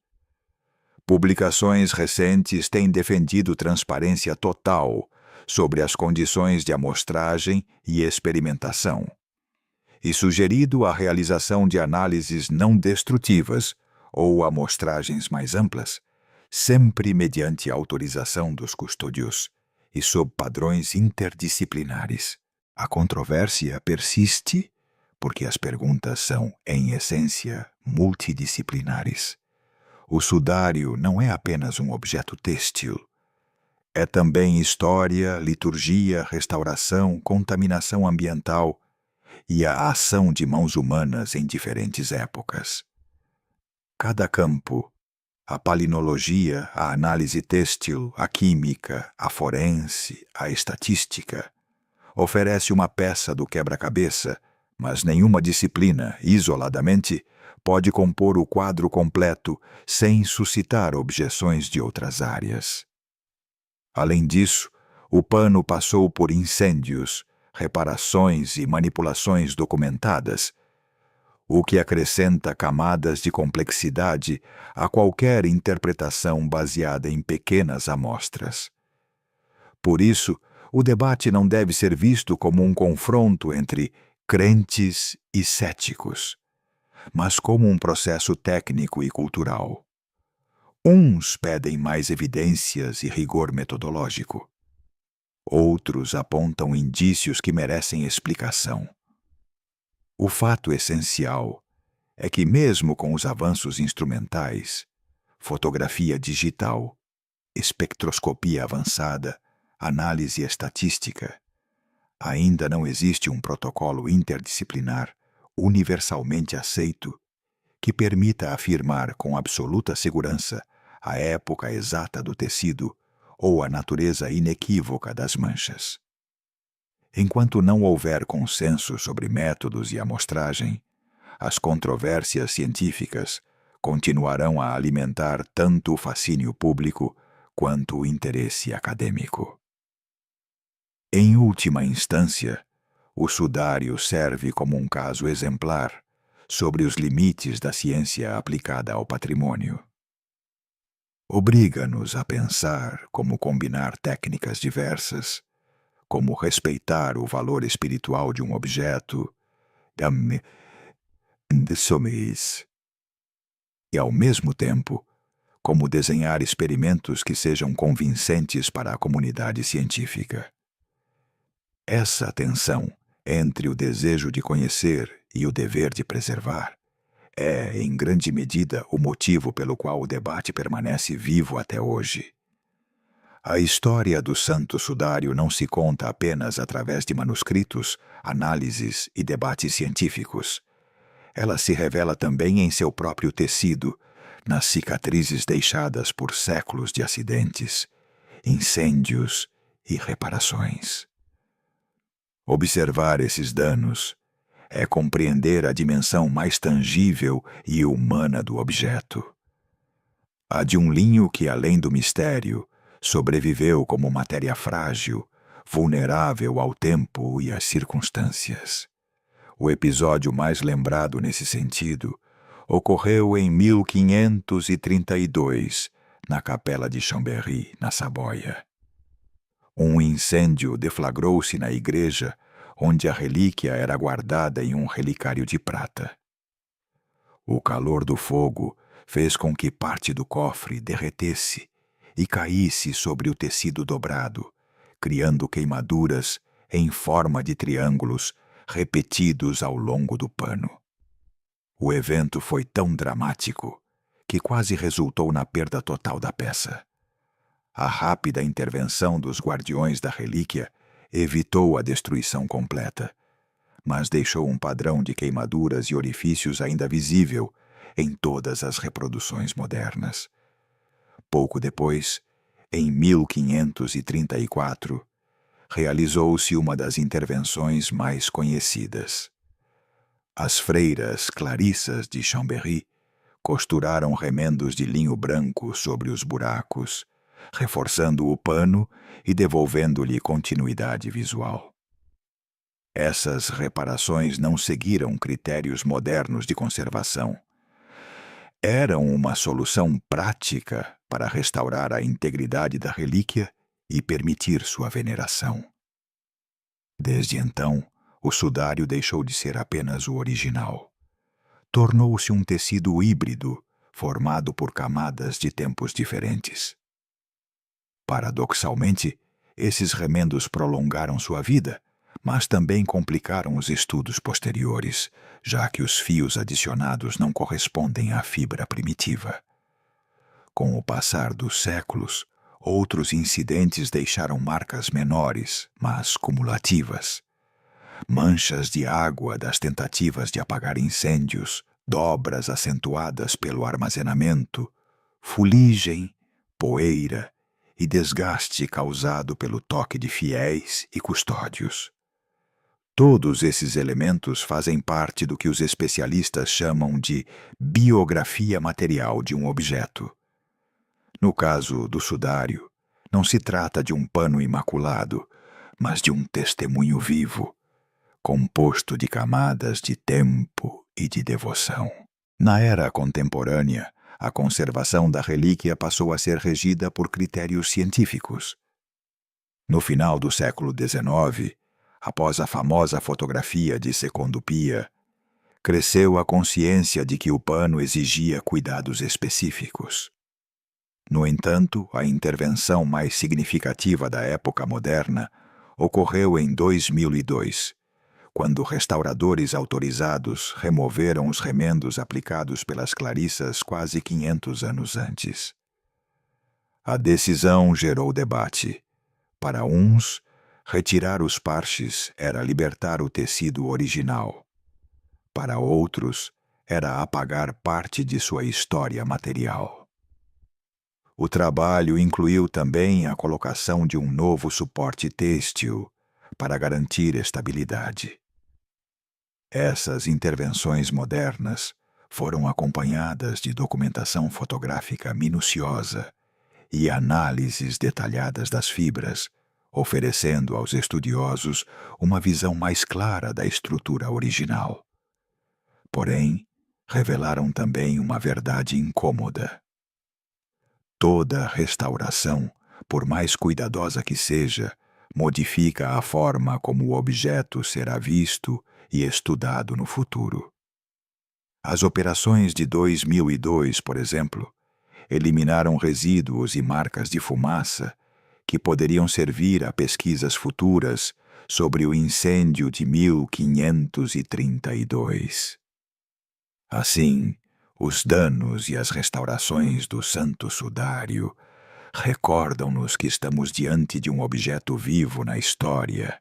Publicações recentes têm defendido transparência total sobre as condições de amostragem e experimentação, e sugerido a realização de análises não destrutivas ou amostragens mais amplas, sempre mediante autorização dos custódios e sob padrões interdisciplinares. A controvérsia persiste porque as perguntas são, em essência, multidisciplinares. O sudário não é apenas um objeto têxtil. É também história, liturgia, restauração, contaminação ambiental e a ação de mãos humanas em diferentes épocas. Cada campo, a palinologia, a análise têxtil, a química, a forense, a estatística, oferece uma peça do quebra-cabeça, mas nenhuma disciplina, isoladamente, pode compor o quadro completo sem suscitar objeções de outras áreas. Além disso, o pano passou por incêndios, reparações e manipulações documentadas, o que acrescenta camadas de complexidade a qualquer interpretação baseada em pequenas amostras. Por isso, o debate não deve ser visto como um confronto entre crentes e céticos, mas como um processo técnico e cultural. Uns pedem mais evidências e rigor metodológico. Outros apontam indícios que merecem explicação. O fato essencial é que, mesmo com os avanços instrumentais, fotografia digital, espectroscopia avançada, análise estatística, ainda não existe um protocolo interdisciplinar universalmente aceito que permita afirmar com absoluta segurança a época exata do tecido ou a natureza inequívoca das manchas. Enquanto não houver consenso sobre métodos e amostragem, as controvérsias científicas continuarão a alimentar tanto o fascínio público quanto o interesse acadêmico. Em última instância, o sudário serve como um caso exemplar sobre os limites da ciência aplicada ao patrimônio. Obriga-nos a pensar como combinar técnicas diversas, como respeitar o valor espiritual de um objeto, e ao mesmo tempo, como desenhar experimentos que sejam convincentes para a comunidade científica. Essa tensão entre o desejo de conhecer e o dever de preservar é, em grande medida, o motivo pelo qual o debate permanece vivo até hoje. A história do Santo Sudário não se conta apenas através de manuscritos, análises e debates científicos. Ela se revela também em seu próprio tecido, nas cicatrizes deixadas por séculos de acidentes, incêndios e reparações. Observar esses danos é compreender a dimensão mais tangível e humana do objeto. A de um linho que, além do mistério, sobreviveu como matéria frágil, vulnerável ao tempo e às circunstâncias. O episódio mais lembrado nesse sentido ocorreu em 1532, na Capela de Chambéry, na Saboia. Um incêndio deflagrou-se na igreja, onde a relíquia era guardada em um relicário de prata. O calor do fogo fez com que parte do cofre derretesse e caísse sobre o tecido dobrado, criando queimaduras em forma de triângulos repetidos ao longo do pano. O evento foi tão dramático que quase resultou na perda total da peça. A rápida intervenção dos guardiões da relíquia evitou a destruição completa, mas deixou um padrão de queimaduras e orifícios ainda visível em todas as reproduções modernas. Pouco depois, em 1534, realizou-se uma das intervenções mais conhecidas. As freiras Clarissas de Chambéry costuraram remendos de linho branco sobre os buracos, reforçando o pano e devolvendo-lhe continuidade visual. Essas reparações não seguiram critérios modernos de conservação. Eram uma solução prática para restaurar a integridade da relíquia e permitir sua veneração. Desde então, o sudário deixou de ser apenas o original. Tornou-se um tecido híbrido, formado por camadas de tempos diferentes. Paradoxalmente, esses remendos prolongaram sua vida, mas também complicaram os estudos posteriores, já que os fios adicionados não correspondem à fibra primitiva. Com o passar dos séculos, outros incidentes deixaram marcas menores, mas cumulativas. Manchas de água das tentativas de apagar incêndios, dobras acentuadas pelo armazenamento, fuligem, poeira e desgaste causado pelo toque de fiéis e custódios. Todos esses elementos fazem parte do que os especialistas chamam de biografia material de um objeto. No caso do sudário, não se trata de um pano imaculado, mas de um testemunho vivo, composto de camadas de tempo e de devoção. Na era contemporânea, a conservação da relíquia passou a ser regida por critérios científicos. No final do século XIX, após a famosa fotografia de Secondo Pia, cresceu a consciência de que o pano exigia cuidados específicos. No entanto, a intervenção mais significativa da época moderna ocorreu em 2002, quando restauradores autorizados removeram os remendos aplicados pelas Clarissas quase 500 anos antes. A decisão gerou debate. Para uns, retirar os parches era libertar o tecido original. Para outros, era apagar parte de sua história material. O trabalho incluiu também a colocação de um novo suporte têxtil para garantir estabilidade. Essas intervenções modernas foram acompanhadas de documentação fotográfica minuciosa e análises detalhadas das fibras, oferecendo aos estudiosos uma visão mais clara da estrutura original. Porém, revelaram também uma verdade incômoda. Toda restauração, por mais cuidadosa que seja, modifica a forma como o objeto será visto e estudado no futuro. As operações de 2002, por exemplo, eliminaram resíduos e marcas de fumaça que poderiam servir a pesquisas futuras sobre o incêndio de 1532. Assim, os danos e as restaurações do Santo Sudário recordam-nos que estamos diante de um objeto vivo na história,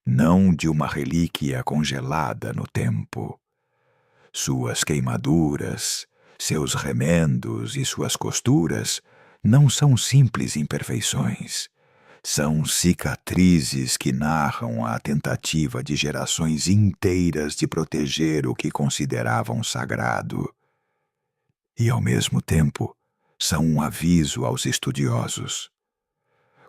não de uma relíquia congelada no tempo. Suas queimaduras, seus remendos e suas costuras não são simples imperfeições. São cicatrizes que narram a tentativa de gerações inteiras de proteger o que consideravam sagrado. E, ao mesmo tempo, são um aviso aos estudiosos.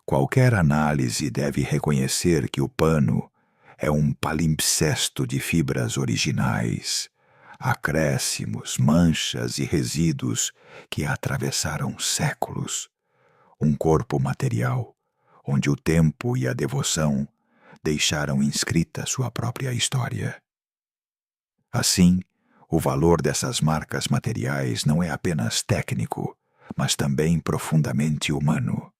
Qualquer análise deve reconhecer que o pano é um palimpsesto de fibras originais, acréscimos, manchas e resíduos que atravessaram séculos. Um corpo material, onde o tempo e a devoção deixaram inscrita sua própria história. Assim, o valor dessas marcas materiais não é apenas técnico, mas também profundamente humano.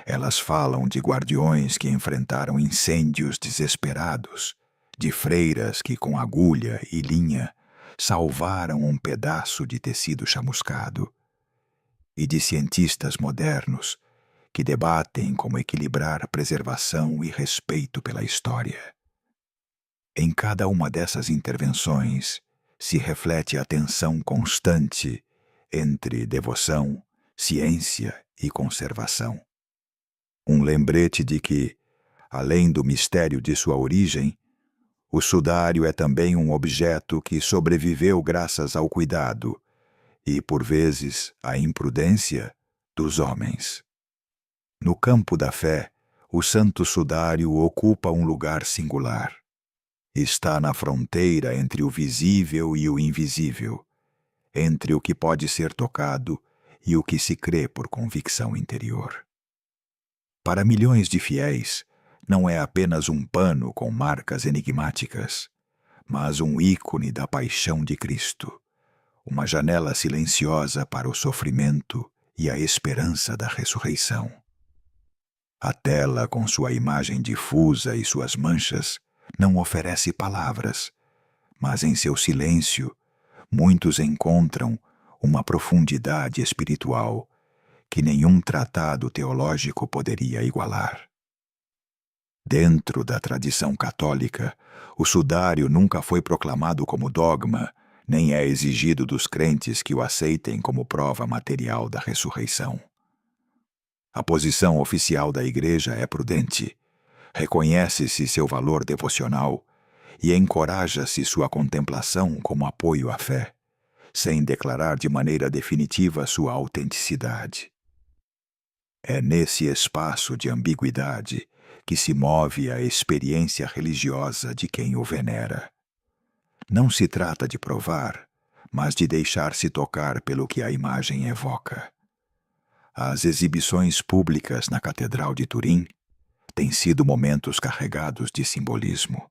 Elas falam de guardiões que enfrentaram incêndios desesperados, de freiras que com agulha e linha salvaram um pedaço de tecido chamuscado, e de cientistas modernos que debatem como equilibrar preservação e respeito pela história. Em cada uma dessas intervenções se reflete a tensão constante entre devoção, ciência e conservação. Um lembrete de que, além do mistério de sua origem, o sudário é também um objeto que sobreviveu graças ao cuidado e, por vezes, à imprudência dos homens. No campo da fé, o Santo Sudário ocupa um lugar singular. Está na fronteira entre o visível e o invisível, entre o que pode ser tocado e o que se crê por convicção interior. Para milhões de fiéis, não é apenas um pano com marcas enigmáticas, mas um ícone da paixão de Cristo, uma janela silenciosa para o sofrimento e a esperança da ressurreição. A tela, com sua imagem difusa e suas manchas, não oferece palavras, mas em seu silêncio, muitos encontram uma profundidade espiritual que nenhum tratado teológico poderia igualar. Dentro da tradição católica, o sudário nunca foi proclamado como dogma, nem é exigido dos crentes que o aceitem como prova material da ressurreição. A posição oficial da Igreja é prudente. Reconhece-se seu valor devocional e encoraja-se sua contemplação como apoio à fé, sem declarar de maneira definitiva sua autenticidade. É nesse espaço de ambiguidade que se move a experiência religiosa de quem o venera. Não se trata de provar, mas de deixar-se tocar pelo que a imagem evoca. As exibições públicas na Catedral de Turim têm sido momentos carregados de simbolismo.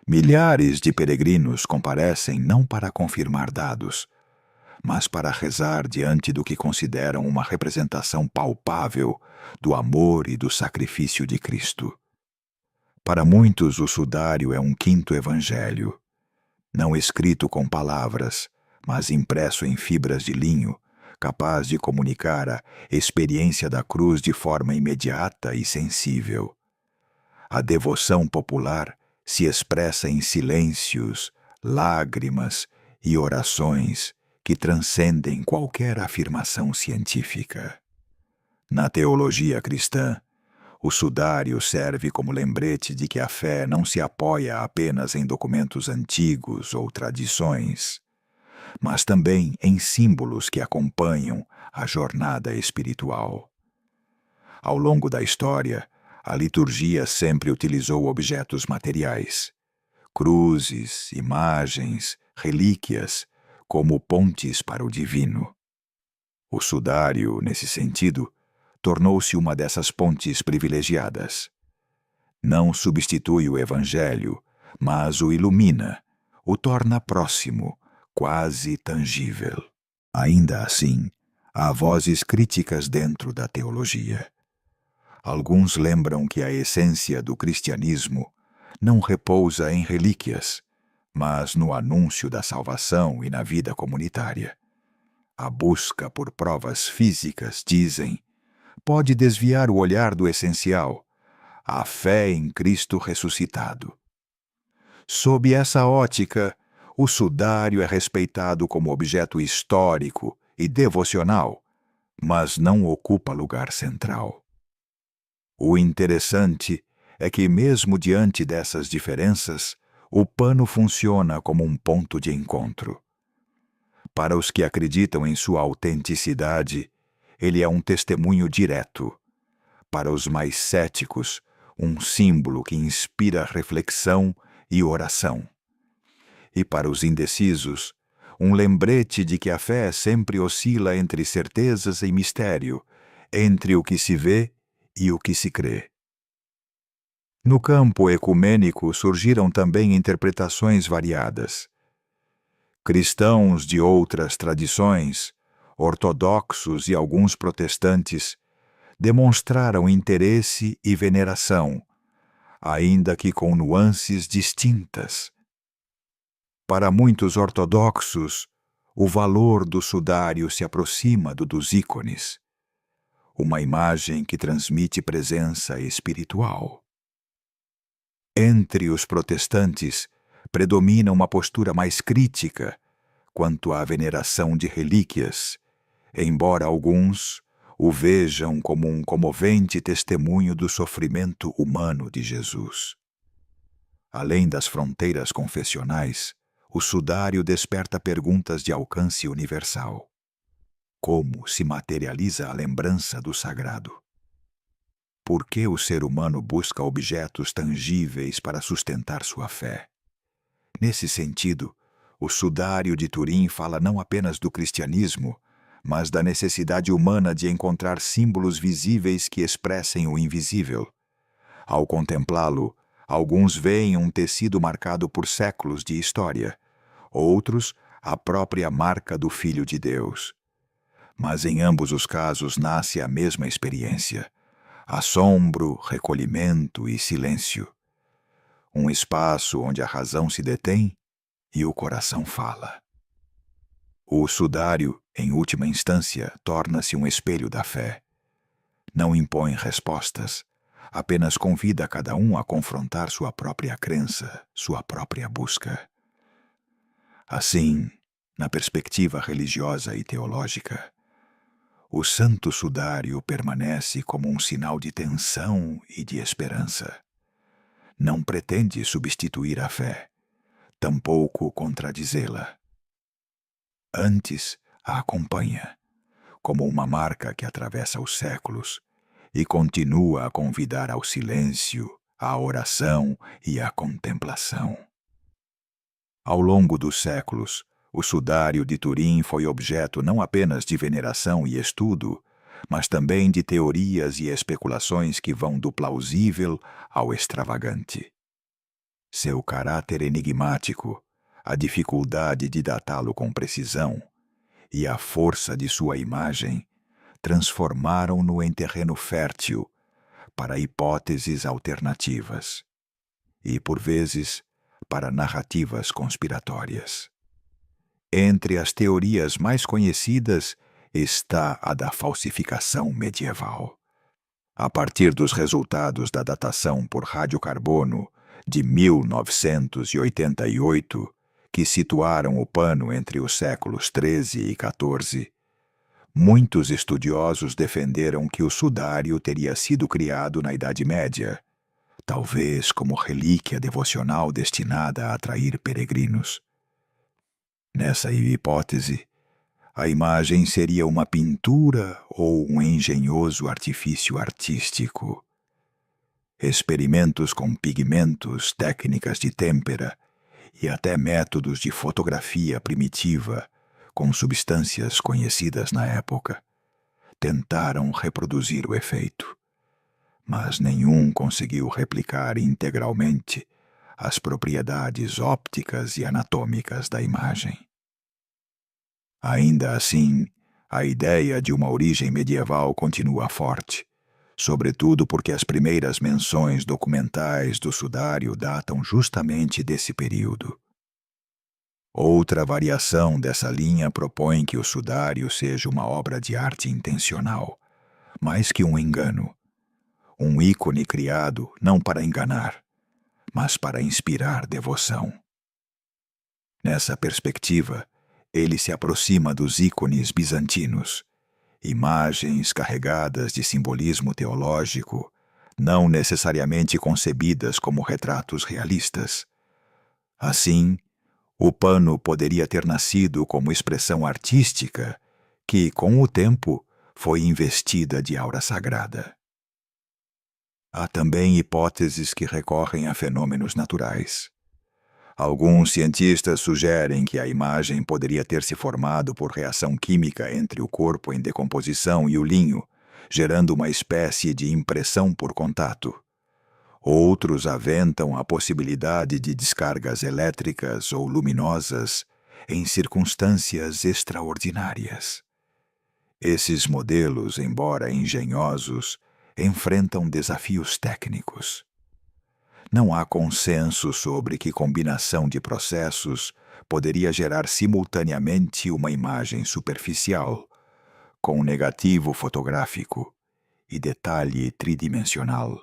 Milhares de peregrinos comparecem não para confirmar dados, mas para rezar diante do que consideram uma representação palpável do amor e do sacrifício de Cristo. Para muitos, o sudário é um quinto evangelho, não escrito com palavras, mas impresso em fibras de linho, capaz de comunicar a experiência da cruz de forma imediata e sensível. A devoção popular se expressa em silêncios, lágrimas e orações que transcendem qualquer afirmação científica. Na teologia cristã, o sudário serve como lembrete de que a fé não se apoia apenas em documentos antigos ou tradições, mas também em símbolos que acompanham a jornada espiritual. Ao longo da história, a liturgia sempre utilizou objetos materiais, cruzes, imagens, relíquias, como pontes para o divino. O sudário, nesse sentido, tornou-se uma dessas pontes privilegiadas. Não substitui o Evangelho, mas o ilumina, o torna próximo, quase tangível. Ainda assim, há vozes críticas dentro da teologia. Alguns lembram que a essência do cristianismo não repousa em relíquias, mas no anúncio da salvação e na vida comunitária. A busca por provas físicas, dizem, pode desviar o olhar do essencial, a fé em Cristo ressuscitado. Sob essa ótica, o sudário é respeitado como objeto histórico e devocional, mas não ocupa lugar central. O interessante é que, mesmo diante dessas diferenças, o pano funciona como um ponto de encontro. Para os que acreditam em sua autenticidade, ele é um testemunho direto. Para os mais céticos, um símbolo que inspira reflexão e oração. E para os indecisos, um lembrete de que a fé sempre oscila entre certezas e mistério, entre o que se vê e o que se crê. No campo ecumênico surgiram também interpretações variadas. Cristãos de outras tradições, ortodoxos e alguns protestantes, demonstraram interesse e veneração, ainda que com nuances distintas. Para muitos ortodoxos, o valor do sudário se aproxima do dos ícones, uma imagem que transmite presença espiritual. Entre os protestantes, predomina uma postura mais crítica quanto à veneração de relíquias, embora alguns o vejam como um comovente testemunho do sofrimento humano de Jesus. Além das fronteiras confessionais, o sudário desperta perguntas de alcance universal. Como se materializa a lembrança do sagrado? Por que o ser humano busca objetos tangíveis para sustentar sua fé? Nesse sentido, o sudário de Turim fala não apenas do cristianismo, mas da necessidade humana de encontrar símbolos visíveis que expressem o invisível. Ao contemplá-lo, alguns veem um tecido marcado por séculos de história, outros, a própria marca do Filho de Deus. Mas em ambos os casos nasce a mesma experiência: assombro, recolhimento e silêncio. Um espaço onde a razão se detém e o coração fala. O sudário, em última instância, torna-se um espelho da fé. Não impõe respostas, apenas convida cada um a confrontar sua própria crença, sua própria busca. Assim, na perspectiva religiosa e teológica, o Santo Sudário permanece como um sinal de tensão e de esperança. Não pretende substituir a fé, tampouco contradizê-la. Antes, a acompanha, como uma marca que atravessa os séculos e continua a convidar ao silêncio, à oração e à contemplação. Ao longo dos séculos, o sudário de Turim foi objeto não apenas de veneração e estudo, mas também de teorias e especulações que vão do plausível ao extravagante. Seu caráter enigmático, a dificuldade de datá-lo com precisão e a força de sua imagem transformaram-no em terreno fértil para hipóteses alternativas e, por vezes, para narrativas conspiratórias. Entre as teorias mais conhecidas está a da falsificação medieval. A partir dos resultados da datação por radiocarbono de 1988, que situaram o pano entre os séculos XIII e XIV, muitos estudiosos defenderam que o sudário teria sido criado na Idade Média, talvez como relíquia devocional destinada a atrair peregrinos. Nessa hipótese, A imagem seria uma pintura ou um engenhoso artifício artístico. Experimentos com pigmentos, técnicas de têmpera e até métodos de fotografia primitiva, com substâncias conhecidas na época, tentaram reproduzir o efeito, mas nenhum conseguiu replicar integralmente as propriedades ópticas e anatômicas da imagem. Ainda assim, a ideia de uma origem medieval continua forte, sobretudo porque as primeiras menções documentais do sudário datam justamente desse período. Outra variação dessa linha propõe que o sudário seja uma obra de arte intencional, mais que um engano, um ícone criado não para enganar, mas para inspirar devoção. Nessa perspectiva, ele se aproxima dos ícones bizantinos, imagens carregadas de simbolismo teológico, não necessariamente concebidas como retratos realistas. Assim, o pano poderia ter nascido como expressão artística que, com o tempo, foi investida de aura sagrada. Há também hipóteses que recorrem a fenômenos naturais. Alguns cientistas sugerem que a imagem poderia ter se formado por reação química entre o corpo em decomposição e o linho, gerando uma espécie de impressão por contato. Outros aventam a possibilidade de descargas elétricas ou luminosas em circunstâncias extraordinárias. Esses modelos, embora engenhosos, enfrentam desafios técnicos. Não há consenso sobre que combinação de processos poderia gerar simultaneamente uma imagem superficial, com negativo fotográfico e detalhe tridimensional,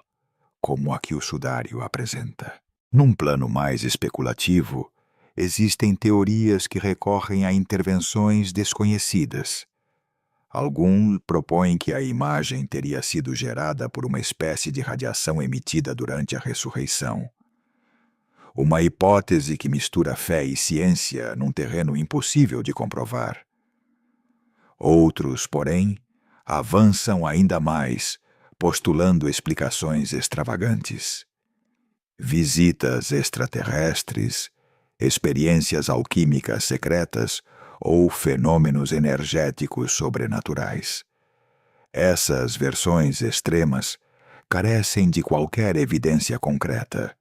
como a que o sudário apresenta. Num plano mais especulativo, existem teorias que recorrem a intervenções desconhecidas. Alguns propõem que a imagem teria sido gerada por uma espécie de radiação emitida durante a ressurreição. Uma hipótese que mistura fé e ciência num terreno impossível de comprovar. Outros, porém, avançam ainda mais, postulando explicações extravagantes. Visitas extraterrestres, experiências alquímicas secretas ou fenômenos energéticos sobrenaturais. Essas versões extremas carecem de qualquer evidência concreta,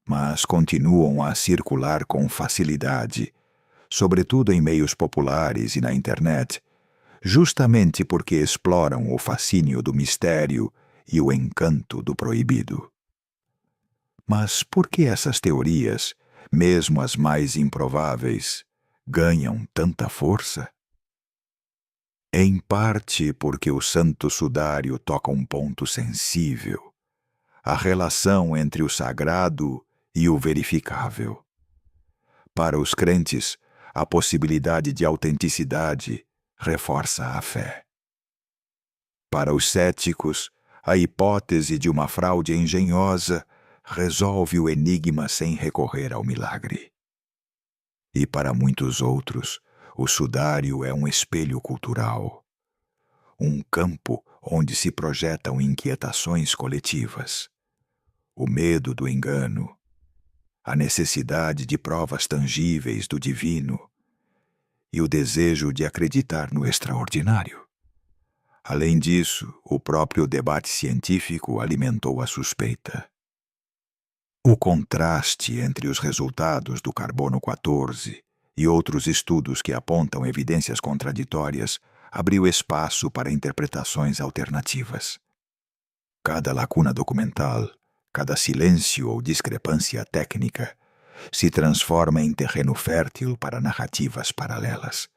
mas continuam a circular com facilidade, sobretudo em meios populares e na internet, justamente porque exploram o fascínio do mistério e o encanto do proibido. Mas por que essas teorias, mesmo as mais improváveis, ganham tanta força? Em parte porque o Santo Sudário toca um ponto sensível, a relação entre o sagrado e o verificável. Para os crentes, a possibilidade de autenticidade reforça a fé. Para os céticos, a hipótese de uma fraude engenhosa resolve o enigma sem recorrer ao milagre. E para muitos outros, o sudário é um espelho cultural, um campo onde se projetam inquietações coletivas, o medo do engano, a necessidade de provas tangíveis do divino e o desejo de acreditar no extraordinário. Além disso, o próprio debate científico alimentou a suspeita. O contraste entre os resultados do carbono 14 e outros estudos que apontam evidências contraditórias abriu espaço para interpretações alternativas. Cada lacuna documental, cada silêncio ou discrepância técnica se transforma em terreno fértil para narrativas paralelas.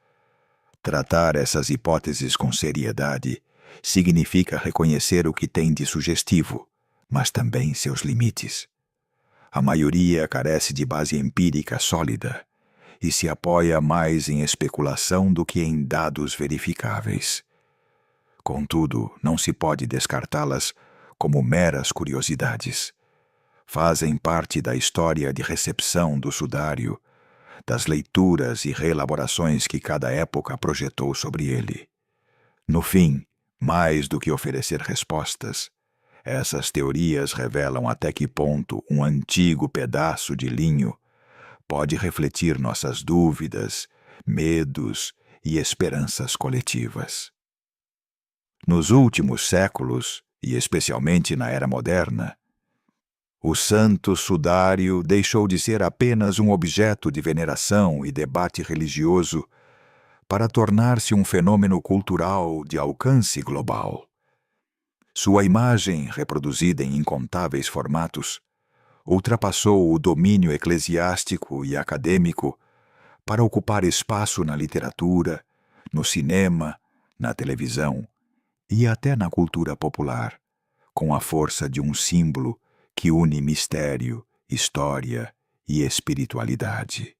Tratar essas hipóteses com seriedade significa reconhecer o que tem de sugestivo, mas também seus limites. A maioria carece de base empírica sólida e se apoia mais em especulação do que em dados verificáveis. Contudo, não se pode descartá-las como meras curiosidades. Fazem parte da história de recepção do sudário, das leituras e reelaborações que cada época projetou sobre ele. No fim, mais do que oferecer respostas, essas teorias revelam até que ponto um antigo pedaço de linho pode refletir nossas dúvidas, medos e esperanças coletivas. Nos últimos séculos, e especialmente na Era Moderna, o santo sudário deixou de ser apenas um objeto de veneração e debate religioso para tornar-se um fenômeno cultural de alcance global. Sua imagem, reproduzida em incontáveis formatos, ultrapassou o domínio eclesiástico e acadêmico para ocupar espaço na literatura, no cinema, na televisão e até na cultura popular, com a força de um símbolo que une mistério, história e espiritualidade.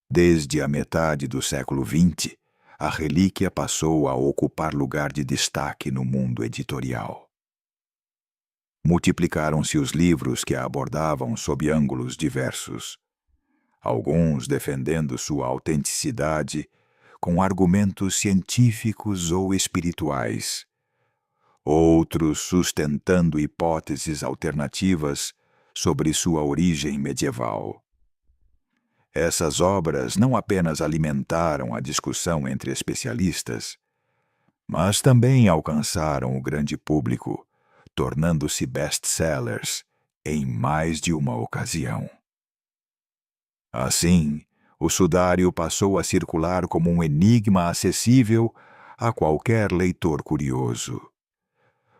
Desde a metade do século XX, a relíquia passou a ocupar lugar de destaque no mundo editorial. Multiplicaram-se os livros que a abordavam sob ângulos diversos, alguns defendendo sua autenticidade com argumentos científicos ou espirituais, outros sustentando hipóteses alternativas sobre sua origem medieval. Essas obras não apenas alimentaram a discussão entre especialistas, mas também alcançaram o grande público, tornando-se best-sellers em mais de uma ocasião. Assim, o sudário passou a circular como um enigma acessível a qualquer leitor curioso.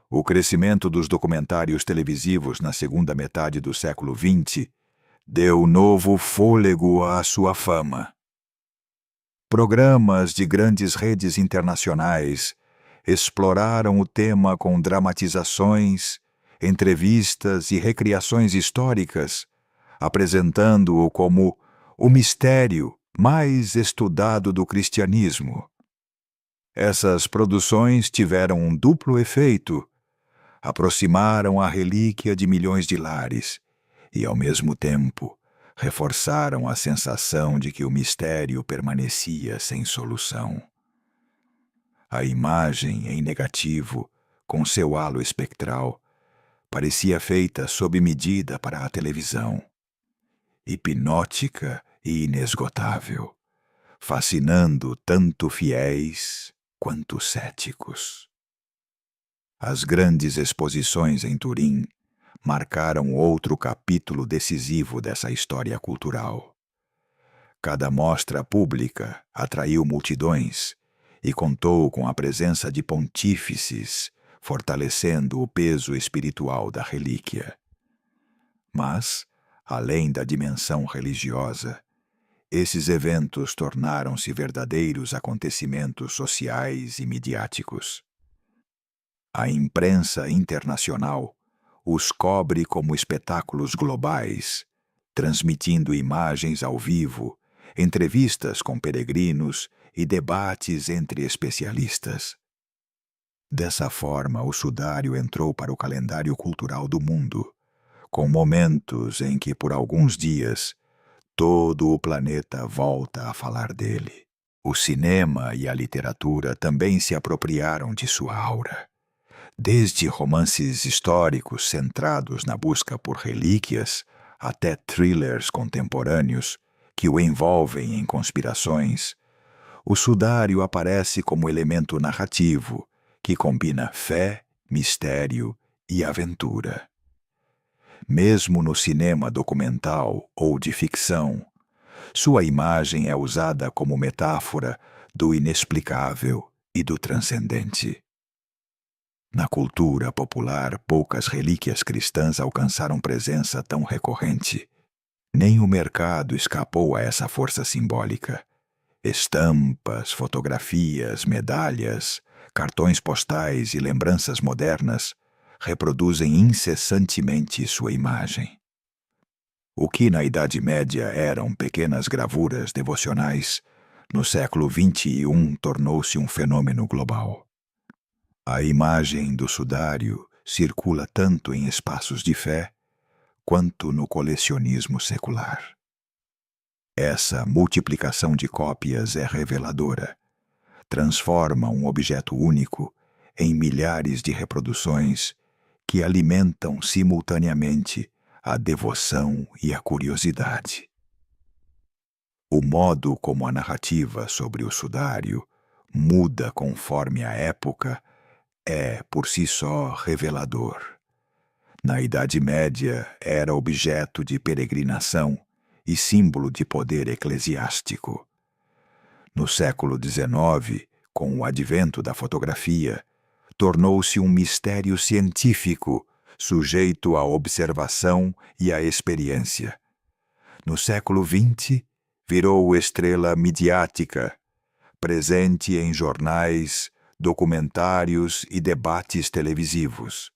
O crescimento dos documentários televisivos na segunda metade do século XX deu novo fôlego à sua fama. Programas de grandes redes internacionais exploraram o tema com dramatizações, entrevistas e recriações históricas, apresentando-o como o mistério mais estudado do cristianismo. Essas produções tiveram um duplo efeito: aproximaram a relíquia de milhões de lares e, ao mesmo tempo, reforçaram a sensação de que o mistério permanecia sem solução. A imagem em negativo, com seu halo espectral, parecia feita sob medida para a televisão. Hipnótica e inesgotável, fascinando tanto fiéis quanto céticos. As grandes exposições em Turim marcaram outro capítulo decisivo dessa história cultural. Cada mostra pública atraiu multidões e contou com a presença de pontífices, fortalecendo o peso espiritual da relíquia. Mas, além da dimensão religiosa, esses eventos tornaram-se verdadeiros acontecimentos sociais e midiáticos. A imprensa internacional os cobre como espetáculos globais, transmitindo imagens ao vivo, entrevistas com peregrinos e debates entre especialistas. Dessa forma, o sudário entrou para o calendário cultural do mundo, com momentos em que, por alguns dias, todo o planeta volta a falar dele. O cinema e a literatura também se apropriaram de sua aura. Desde romances históricos centrados na busca por relíquias, até thrillers contemporâneos que o envolvem em conspirações, o sudário aparece como elemento narrativo que combina fé, mistério e aventura. Mesmo no cinema documental ou de ficção, sua imagem é usada como metáfora do inexplicável e do transcendente. Na cultura popular, poucas relíquias cristãs alcançaram presença tão recorrente. Nem o mercado escapou a essa força simbólica. Estampas, fotografias, medalhas, cartões postais e lembranças modernas reproduzem incessantemente sua imagem. O que na Idade Média eram pequenas gravuras devocionais, no século XXI tornou-se um fenômeno global. A imagem do sudário circula tanto em espaços de fé quanto no colecionismo secular. Essa multiplicação de cópias é reveladora. Transforma um objeto único em milhares de reproduções que alimentam simultaneamente a devoção e a curiosidade. O modo como a narrativa sobre o sudário muda conforme a época é, por si só, revelador. Na Idade Média, era objeto de peregrinação e símbolo de poder eclesiástico. No século XIX, com o advento da fotografia, tornou-se um mistério científico, sujeito à observação e à experiência. No século XX, virou estrela midiática, presente em jornais, documentários e debates televisivos.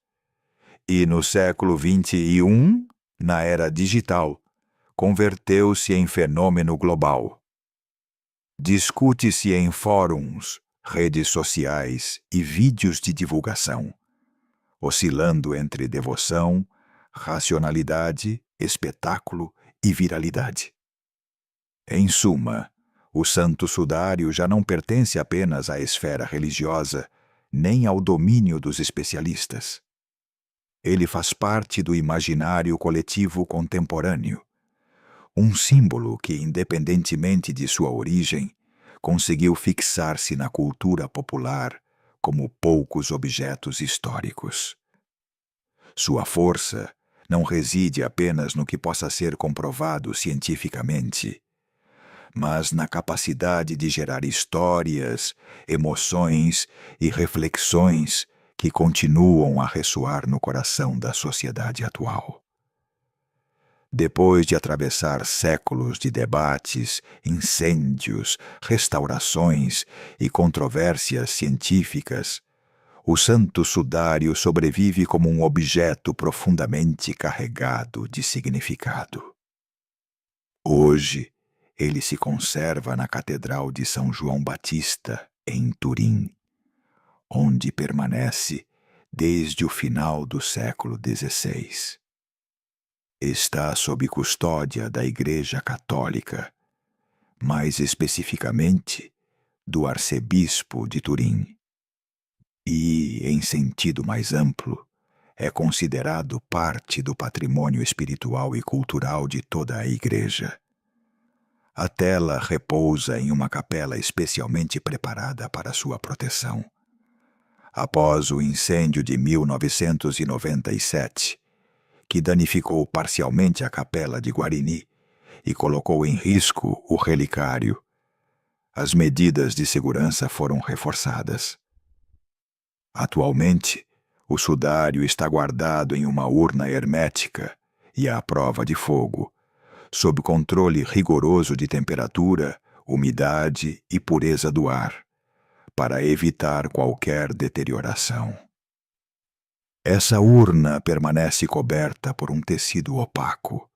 E no século XXI, na era digital, converteu-se em fenômeno global. Discute-se em fóruns, redes sociais e vídeos de divulgação, oscilando entre devoção, racionalidade, espetáculo e viralidade. Em suma, o Santo Sudário já não pertence apenas à esfera religiosa, nem ao domínio dos especialistas. Ele faz parte do imaginário coletivo contemporâneo, um símbolo que, independentemente de sua origem, conseguiu fixar-se na cultura popular como poucos objetos históricos. Sua força não reside apenas no que possa ser comprovado cientificamente, mas na capacidade de gerar histórias, emoções e reflexões que continuam a ressoar no coração da sociedade atual. Depois de atravessar séculos de debates, incêndios, restaurações e controvérsias científicas, o Santo Sudário sobrevive como um objeto profundamente carregado de significado. Hoje, ele se conserva na Catedral de São João Batista, em Turim, onde permanece desde o final do século XVI. Está sob custódia da Igreja Católica, mais especificamente do Arcebispo de Turim, e, em sentido mais amplo, é considerado parte do patrimônio espiritual e cultural de toda a Igreja. A tela repousa em uma capela especialmente preparada para sua proteção. Após o incêndio de 1997, que danificou parcialmente a capela de Guarini e colocou em risco o relicário, as medidas de segurança foram reforçadas. Atualmente, o sudário está guardado em uma urna hermética e à prova de fogo, sob controle rigoroso de temperatura, umidade e pureza do ar, para evitar qualquer deterioração. Essa urna permanece coberta por um tecido opaco,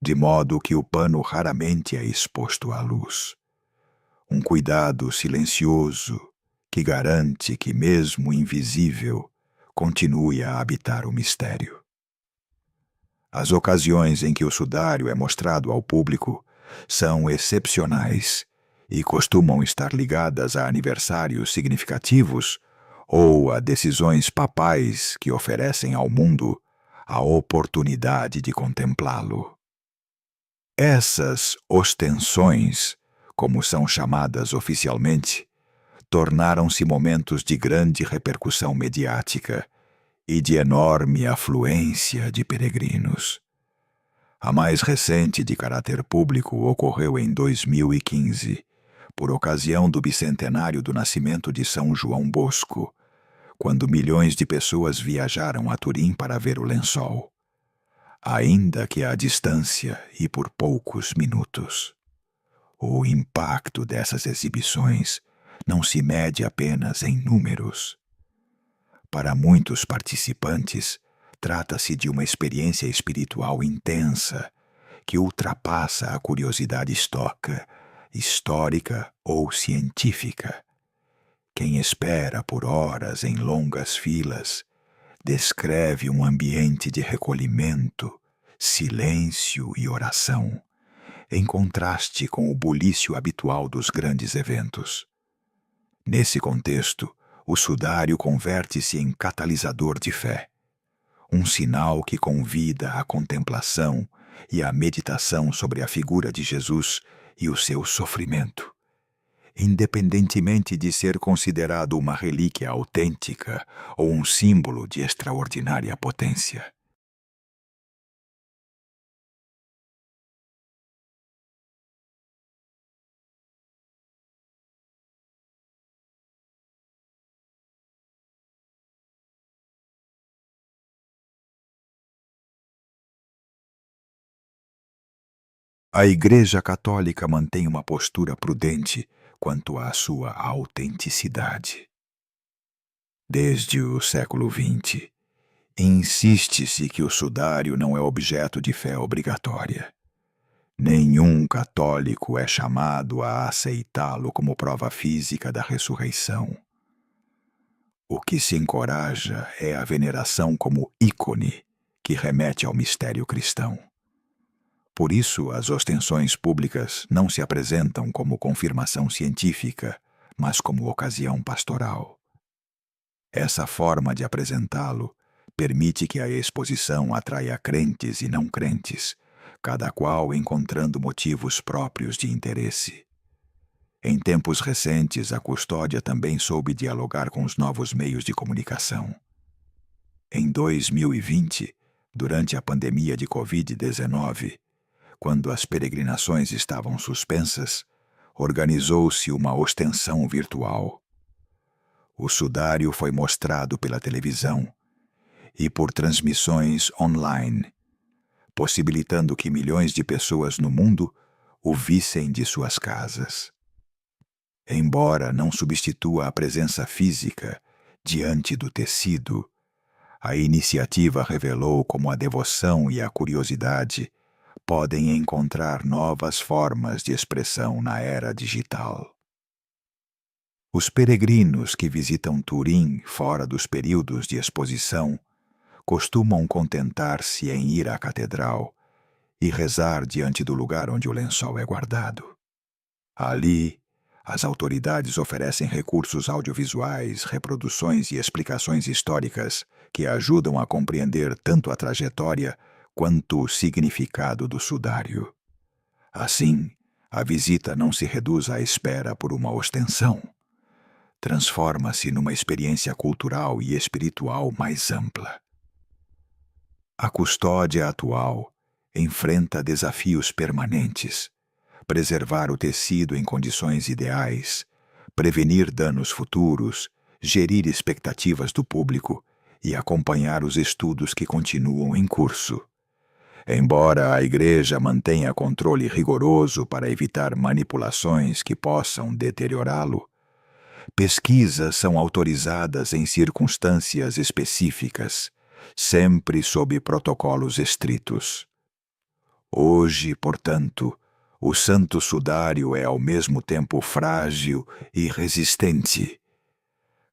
de modo que o pano raramente é exposto à luz. Um cuidado silencioso que garante que, mesmo invisível, continue a habitar o mistério. As ocasiões em que o sudário é mostrado ao público são excepcionais e costumam estar ligadas a aniversários significativos ou a decisões papais que oferecem ao mundo a oportunidade de contemplá-lo. Essas ostensões, como são chamadas oficialmente, tornaram-se momentos de grande repercussão mediática e de enorme afluência de peregrinos. A mais recente, de caráter público, ocorreu em 2015, por ocasião do bicentenário do nascimento de São João Bosco, quando milhões de pessoas viajaram a Turim para ver o lençol, ainda que à distância e por poucos minutos. O impacto dessas exibições não se mede apenas em números. Para muitos participantes, trata-se de uma experiência espiritual intensa que ultrapassa a curiosidade histórica ou científica. Quem espera por horas em longas filas descreve um ambiente de recolhimento, silêncio e oração, em contraste com o bulício habitual dos grandes eventos. Nesse contexto, o sudário converte-se em catalisador de fé, um sinal que convida à contemplação e à meditação sobre a figura de Jesus e o seu sofrimento, independentemente de ser considerado uma relíquia autêntica ou um símbolo de extraordinária potência. A Igreja Católica mantém uma postura prudente quanto à sua autenticidade. Desde o século XX, insiste-se que o sudário não é objeto de fé obrigatória. Nenhum católico é chamado a aceitá-lo como prova física da ressurreição. O que se encoraja é a veneração como ícone que remete ao mistério cristão. Por isso, as ostensões públicas não se apresentam como confirmação científica, mas como ocasião pastoral. Essa forma de apresentá-lo permite que a exposição atraia crentes e não crentes, cada qual encontrando motivos próprios de interesse. Em tempos recentes, a custódia também soube dialogar com os novos meios de comunicação. Em 2020, durante a pandemia de Covid-19, quando as peregrinações estavam suspensas, organizou-se uma ostensão virtual. O sudário foi mostrado pela televisão e por transmissões online, possibilitando que milhões de pessoas no mundo o vissem de suas casas. Embora não substitua a presença física diante do tecido, a iniciativa revelou como a devoção e a curiosidade podem encontrar novas formas de expressão na era digital. Os peregrinos que visitam Turim fora dos períodos de exposição costumam contentar-se em ir à catedral e rezar diante do lugar onde o lençol é guardado. Ali, as autoridades oferecem recursos audiovisuais, reproduções e explicações históricas que ajudam a compreender tanto a trajetória quanto o significado do sudário. Assim, a visita não se reduz à espera por uma ostensão. Transforma-se numa experiência cultural e espiritual mais ampla. A custódia atual enfrenta desafios permanentes: preservar o tecido em condições ideais, prevenir danos futuros, gerir expectativas do público e acompanhar os estudos que continuam em curso. Embora a Igreja mantenha controle rigoroso para evitar manipulações que possam deteriorá-lo, pesquisas são autorizadas em circunstâncias específicas, sempre sob protocolos estritos. Hoje, portanto, o Santo Sudário é ao mesmo tempo frágil e resistente,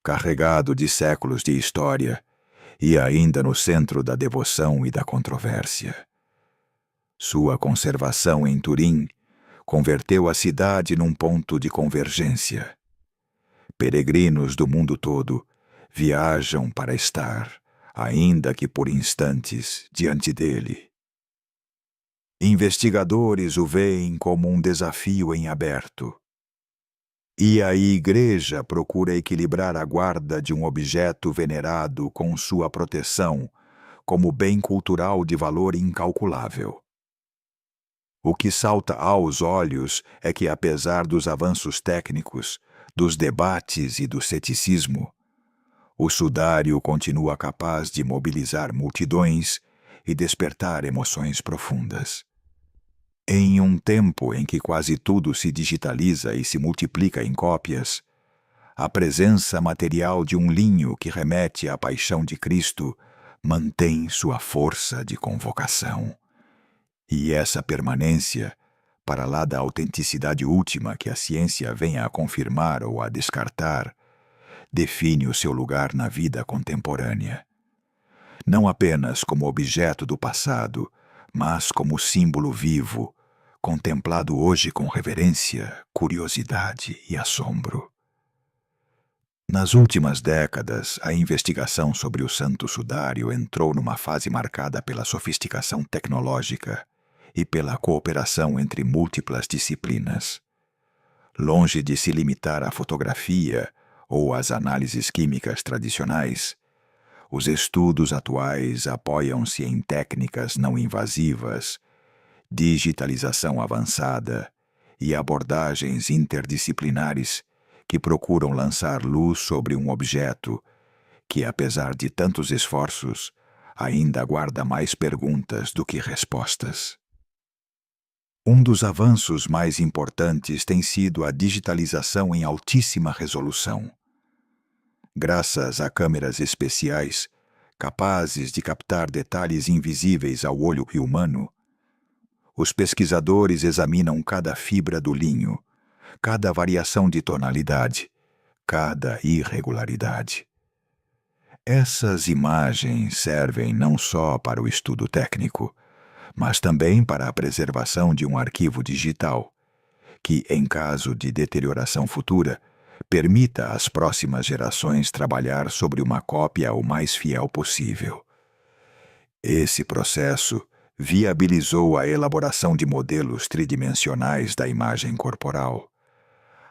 carregado de séculos de história e ainda no centro da devoção e da controvérsia. Sua conservação em Turim converteu a cidade num ponto de convergência. Peregrinos do mundo todo viajam para estar, ainda que por instantes, diante dele. Investigadores o veem como um desafio em aberto. E a Igreja procura equilibrar a guarda de um objeto venerado com sua proteção como bem cultural de valor incalculável. O que salta aos olhos é que, apesar dos avanços técnicos, dos debates e do ceticismo, o sudário continua capaz de mobilizar multidões e despertar emoções profundas. Em um tempo em que quase tudo se digitaliza e se multiplica em cópias, a presença material de um linho que remete à paixão de Cristo mantém sua força de convocação. E essa permanência, para lá da autenticidade última que a ciência venha a confirmar ou a descartar, define o seu lugar na vida contemporânea. Não apenas como objeto do passado, mas como símbolo vivo, contemplado hoje com reverência, curiosidade e assombro. Nas últimas décadas, a investigação sobre o Santo Sudário entrou numa fase marcada pela sofisticação tecnológica e pela cooperação entre múltiplas disciplinas. Longe de se limitar à fotografia ou às análises químicas tradicionais, os estudos atuais apoiam-se em técnicas não invasivas, digitalização avançada e abordagens interdisciplinares que procuram lançar luz sobre um objeto que, apesar de tantos esforços, ainda guarda mais perguntas do que respostas. Um dos avanços mais importantes tem sido a digitalização em altíssima resolução. Graças a câmeras especiais, capazes de captar detalhes invisíveis ao olho humano, os pesquisadores examinam cada fibra do linho, cada variação de tonalidade, cada irregularidade. Essas imagens servem não só para o estudo técnico, mas também para a preservação de um arquivo digital, que, em caso de deterioração futura, permita às próximas gerações trabalhar sobre uma cópia o mais fiel possível. Esse processo viabilizou a elaboração de modelos tridimensionais da imagem corporal,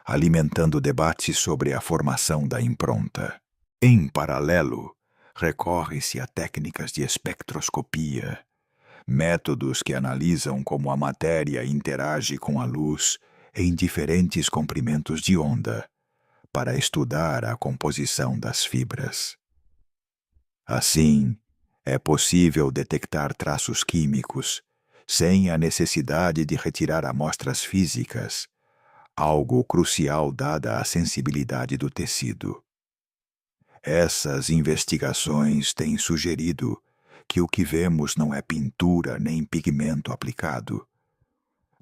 alimentando debates sobre a formação da impronta. Em paralelo, recorre-se a técnicas de espectroscopia, métodos que analisam como a matéria interage com a luz em diferentes comprimentos de onda, para estudar a composição das fibras. Assim, é possível detectar traços químicos sem a necessidade de retirar amostras físicas, algo crucial dada a sensibilidade do tecido. Essas investigações têm sugerido que o que vemos não é pintura nem pigmento aplicado,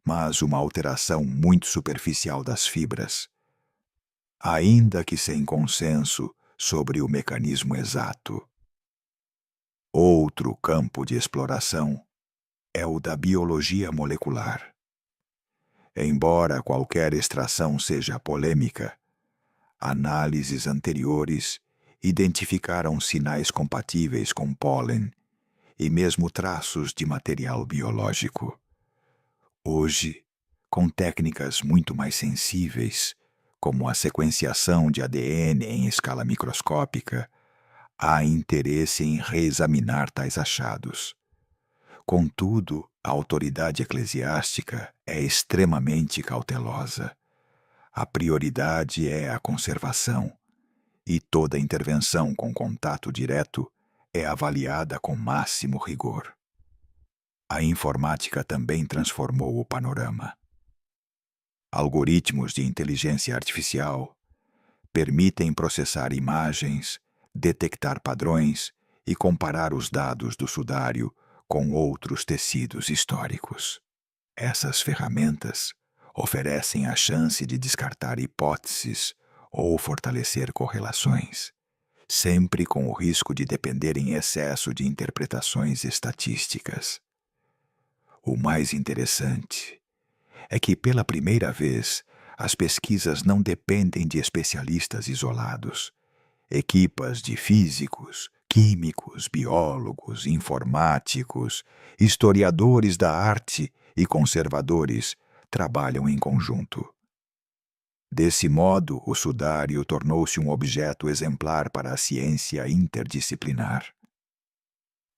mas uma alteração muito superficial das fibras, ainda que sem consenso sobre o mecanismo exato. Outro campo de exploração é o da biologia molecular. Embora qualquer extração seja polêmica, análises anteriores identificaram sinais compatíveis com pólen e mesmo traços de material biológico. Hoje, com técnicas muito mais sensíveis, como a sequenciação de ADN em escala microscópica, há interesse em reexaminar tais achados. Contudo, a autoridade eclesiástica é extremamente cautelosa. A prioridade é a conservação, e toda intervenção com contato direto é avaliada com máximo rigor. A informática também transformou o panorama. Algoritmos de inteligência artificial permitem processar imagens, detectar padrões e comparar os dados do sudário com outros tecidos históricos. Essas ferramentas oferecem a chance de descartar hipóteses ou fortalecer correlações, sempre com o risco de depender em excesso de interpretações estatísticas. O mais interessante é que, pela primeira vez, as pesquisas não dependem de especialistas isolados. Equipas de físicos, químicos, biólogos, informáticos, historiadores da arte e conservadores trabalham em conjunto. Desse modo, o sudário tornou-se um objeto exemplar para a ciência interdisciplinar.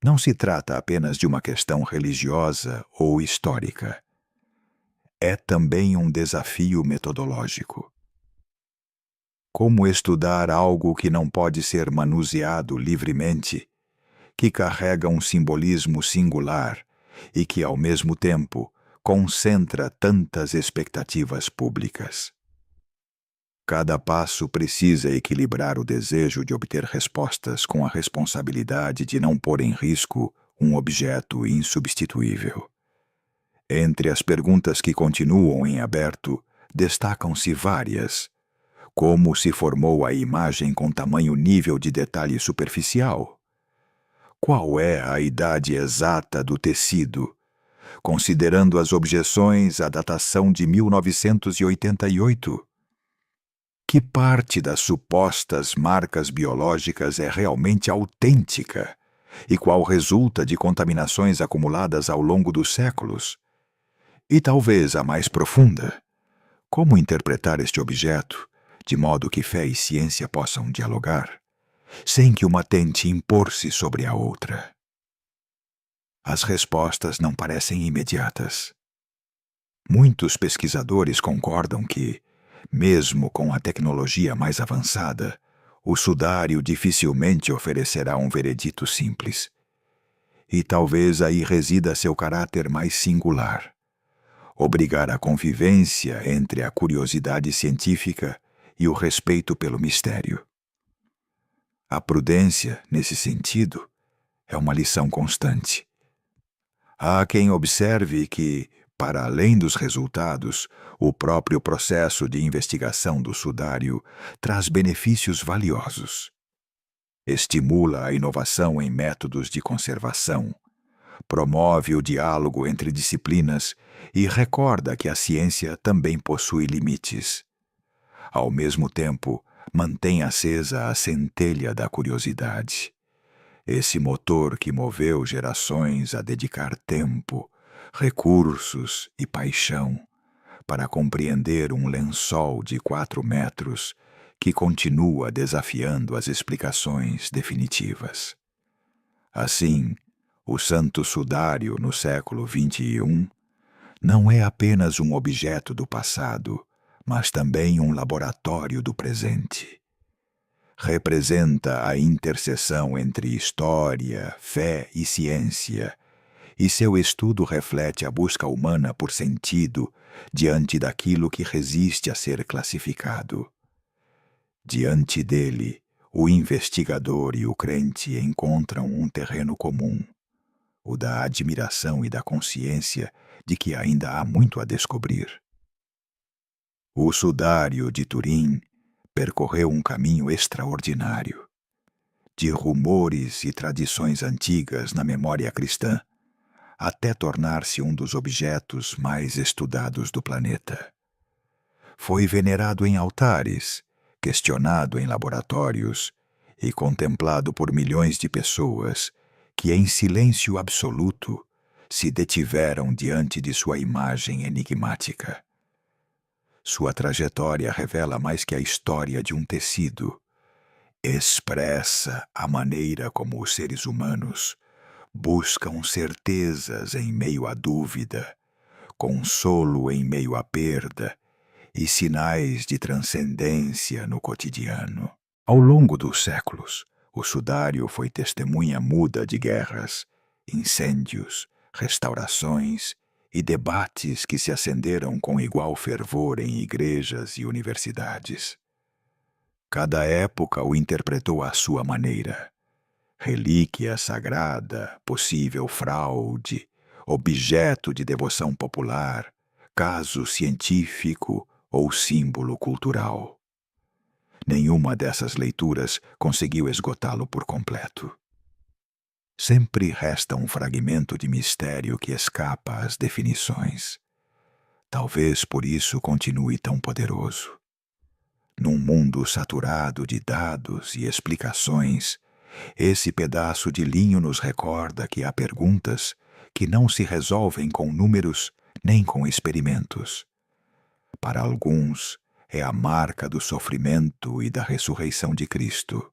Não se trata apenas de uma questão religiosa ou histórica. É também um desafio metodológico. Como estudar algo que não pode ser manuseado livremente, que carrega um simbolismo singular e que, ao mesmo tempo, concentra tantas expectativas públicas? Cada passo precisa equilibrar o desejo de obter respostas com a responsabilidade de não pôr em risco um objeto insubstituível. Entre as perguntas que continuam em aberto, destacam-se várias. Como se formou a imagem com tamanho nível de detalhe superficial? Qual é a idade exata do tecido? considerando as objeções à datação de 1988. Que parte das supostas marcas biológicas é realmente autêntica e qual resulta de contaminações acumuladas ao longo dos séculos? E talvez a mais profunda: como interpretar este objeto de modo que fé e ciência possam dialogar, sem que uma tente impor-se sobre a outra? As respostas não parecem imediatas. Muitos pesquisadores concordam que, mesmo com a tecnologia mais avançada, o sudário dificilmente oferecerá um veredito simples. E talvez aí resida seu caráter mais singular: obrigar a convivência entre a curiosidade científica e o respeito pelo mistério. A prudência, nesse sentido, é uma lição constante. Há quem observe que, para além dos resultados, o próprio processo de investigação do sudário traz benefícios valiosos. Estimula a inovação em métodos de conservação, promove o diálogo entre disciplinas e recorda que a ciência também possui limites. Ao mesmo tempo, mantém acesa a centelha da curiosidade. Esse motor que moveu gerações a dedicar tempo, recursos e paixão para compreender um lençol de 4 metros que continua desafiando as explicações definitivas. Assim, o Santo Sudário no século XXI não é apenas um objeto do passado, mas também um laboratório do presente. Representa a interseção entre história, fé e ciência, e seu estudo reflete a busca humana por sentido diante daquilo que resiste a ser classificado. Diante dele, o investigador e o crente encontram um terreno comum, o da admiração e da consciência de que ainda há muito a descobrir. O sudário de Turim percorreu um caminho extraordinário. De rumores e tradições antigas na memória cristã, até tornar-se um dos objetos mais estudados do planeta. Foi venerado em altares, questionado em laboratórios e contemplado por milhões de pessoas que, em silêncio absoluto, se detiveram diante de sua imagem enigmática. Sua trajetória revela mais que a história de um tecido. Expressa a maneira como os seres humanos buscam certezas em meio à dúvida, consolo em meio à perda e sinais de transcendência no cotidiano. Ao longo dos séculos, o sudário foi testemunha muda de guerras, incêndios, restaurações e debates que se acenderam com igual fervor em igrejas e universidades. Cada época o interpretou à sua maneira. Relíquia sagrada, possível fraude, objeto de devoção popular, caso científico ou símbolo cultural. Nenhuma dessas leituras conseguiu esgotá-lo por completo. Sempre resta um fragmento de mistério que escapa às definições. Talvez por isso continue tão poderoso. Num mundo saturado de dados e explicações, esse pedaço de linho nos recorda que há perguntas que não se resolvem com números nem com experimentos. Para alguns, é a marca do sofrimento e da ressurreição de Cristo.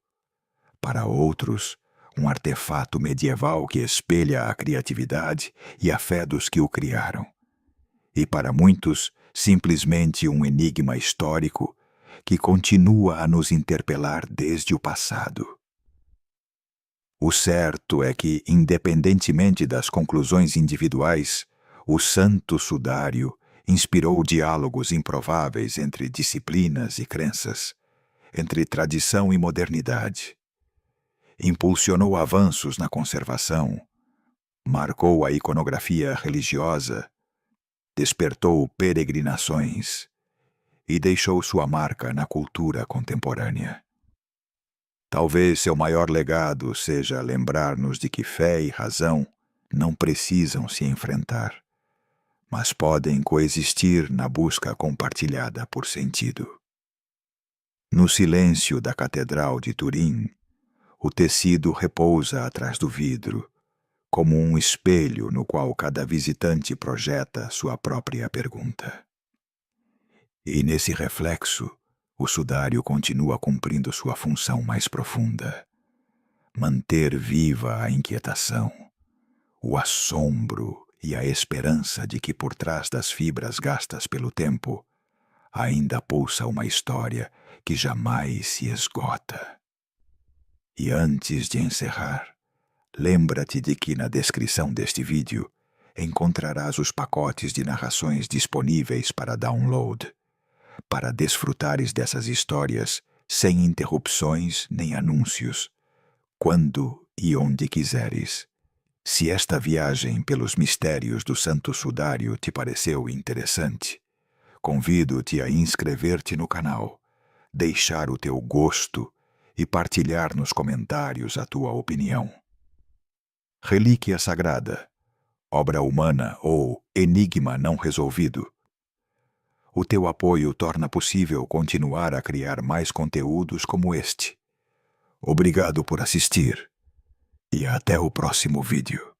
Para outros, um artefato medieval que espelha a criatividade e a fé dos que o criaram. E para muitos, simplesmente um enigma histórico que continua a nos interpelar desde o passado. O certo é que, independentemente das conclusões individuais, o Santo Sudário inspirou diálogos improváveis entre disciplinas e crenças, entre tradição e modernidade. Impulsionou avanços na conservação, marcou a iconografia religiosa, despertou peregrinações e deixou sua marca na cultura contemporânea. Talvez seu maior legado seja lembrar-nos de que fé e razão não precisam se enfrentar, mas podem coexistir na busca compartilhada por sentido. No silêncio da Catedral de Turim, o tecido repousa atrás do vidro, como um espelho no qual cada visitante projeta sua própria pergunta. E nesse reflexo, o sudário continua cumprindo sua função mais profunda: manter viva a inquietação, o assombro e a esperança de que por trás das fibras gastas pelo tempo ainda pulsa uma história que jamais se esgota. E antes de encerrar, lembra-te de que na descrição deste vídeo encontrarás os pacotes de narrações disponíveis para download, para desfrutares dessas histórias sem interrupções nem anúncios, quando e onde quiseres. Se esta viagem pelos mistérios do Santo Sudário te pareceu interessante, convido-te a inscrever-te no canal, deixar o teu gosto e partilhar nos comentários a tua opinião. Relíquia sagrada, obra humana ou enigma não resolvido. O teu apoio torna possível continuar a criar mais conteúdos como este. Obrigado por assistir e até o próximo vídeo.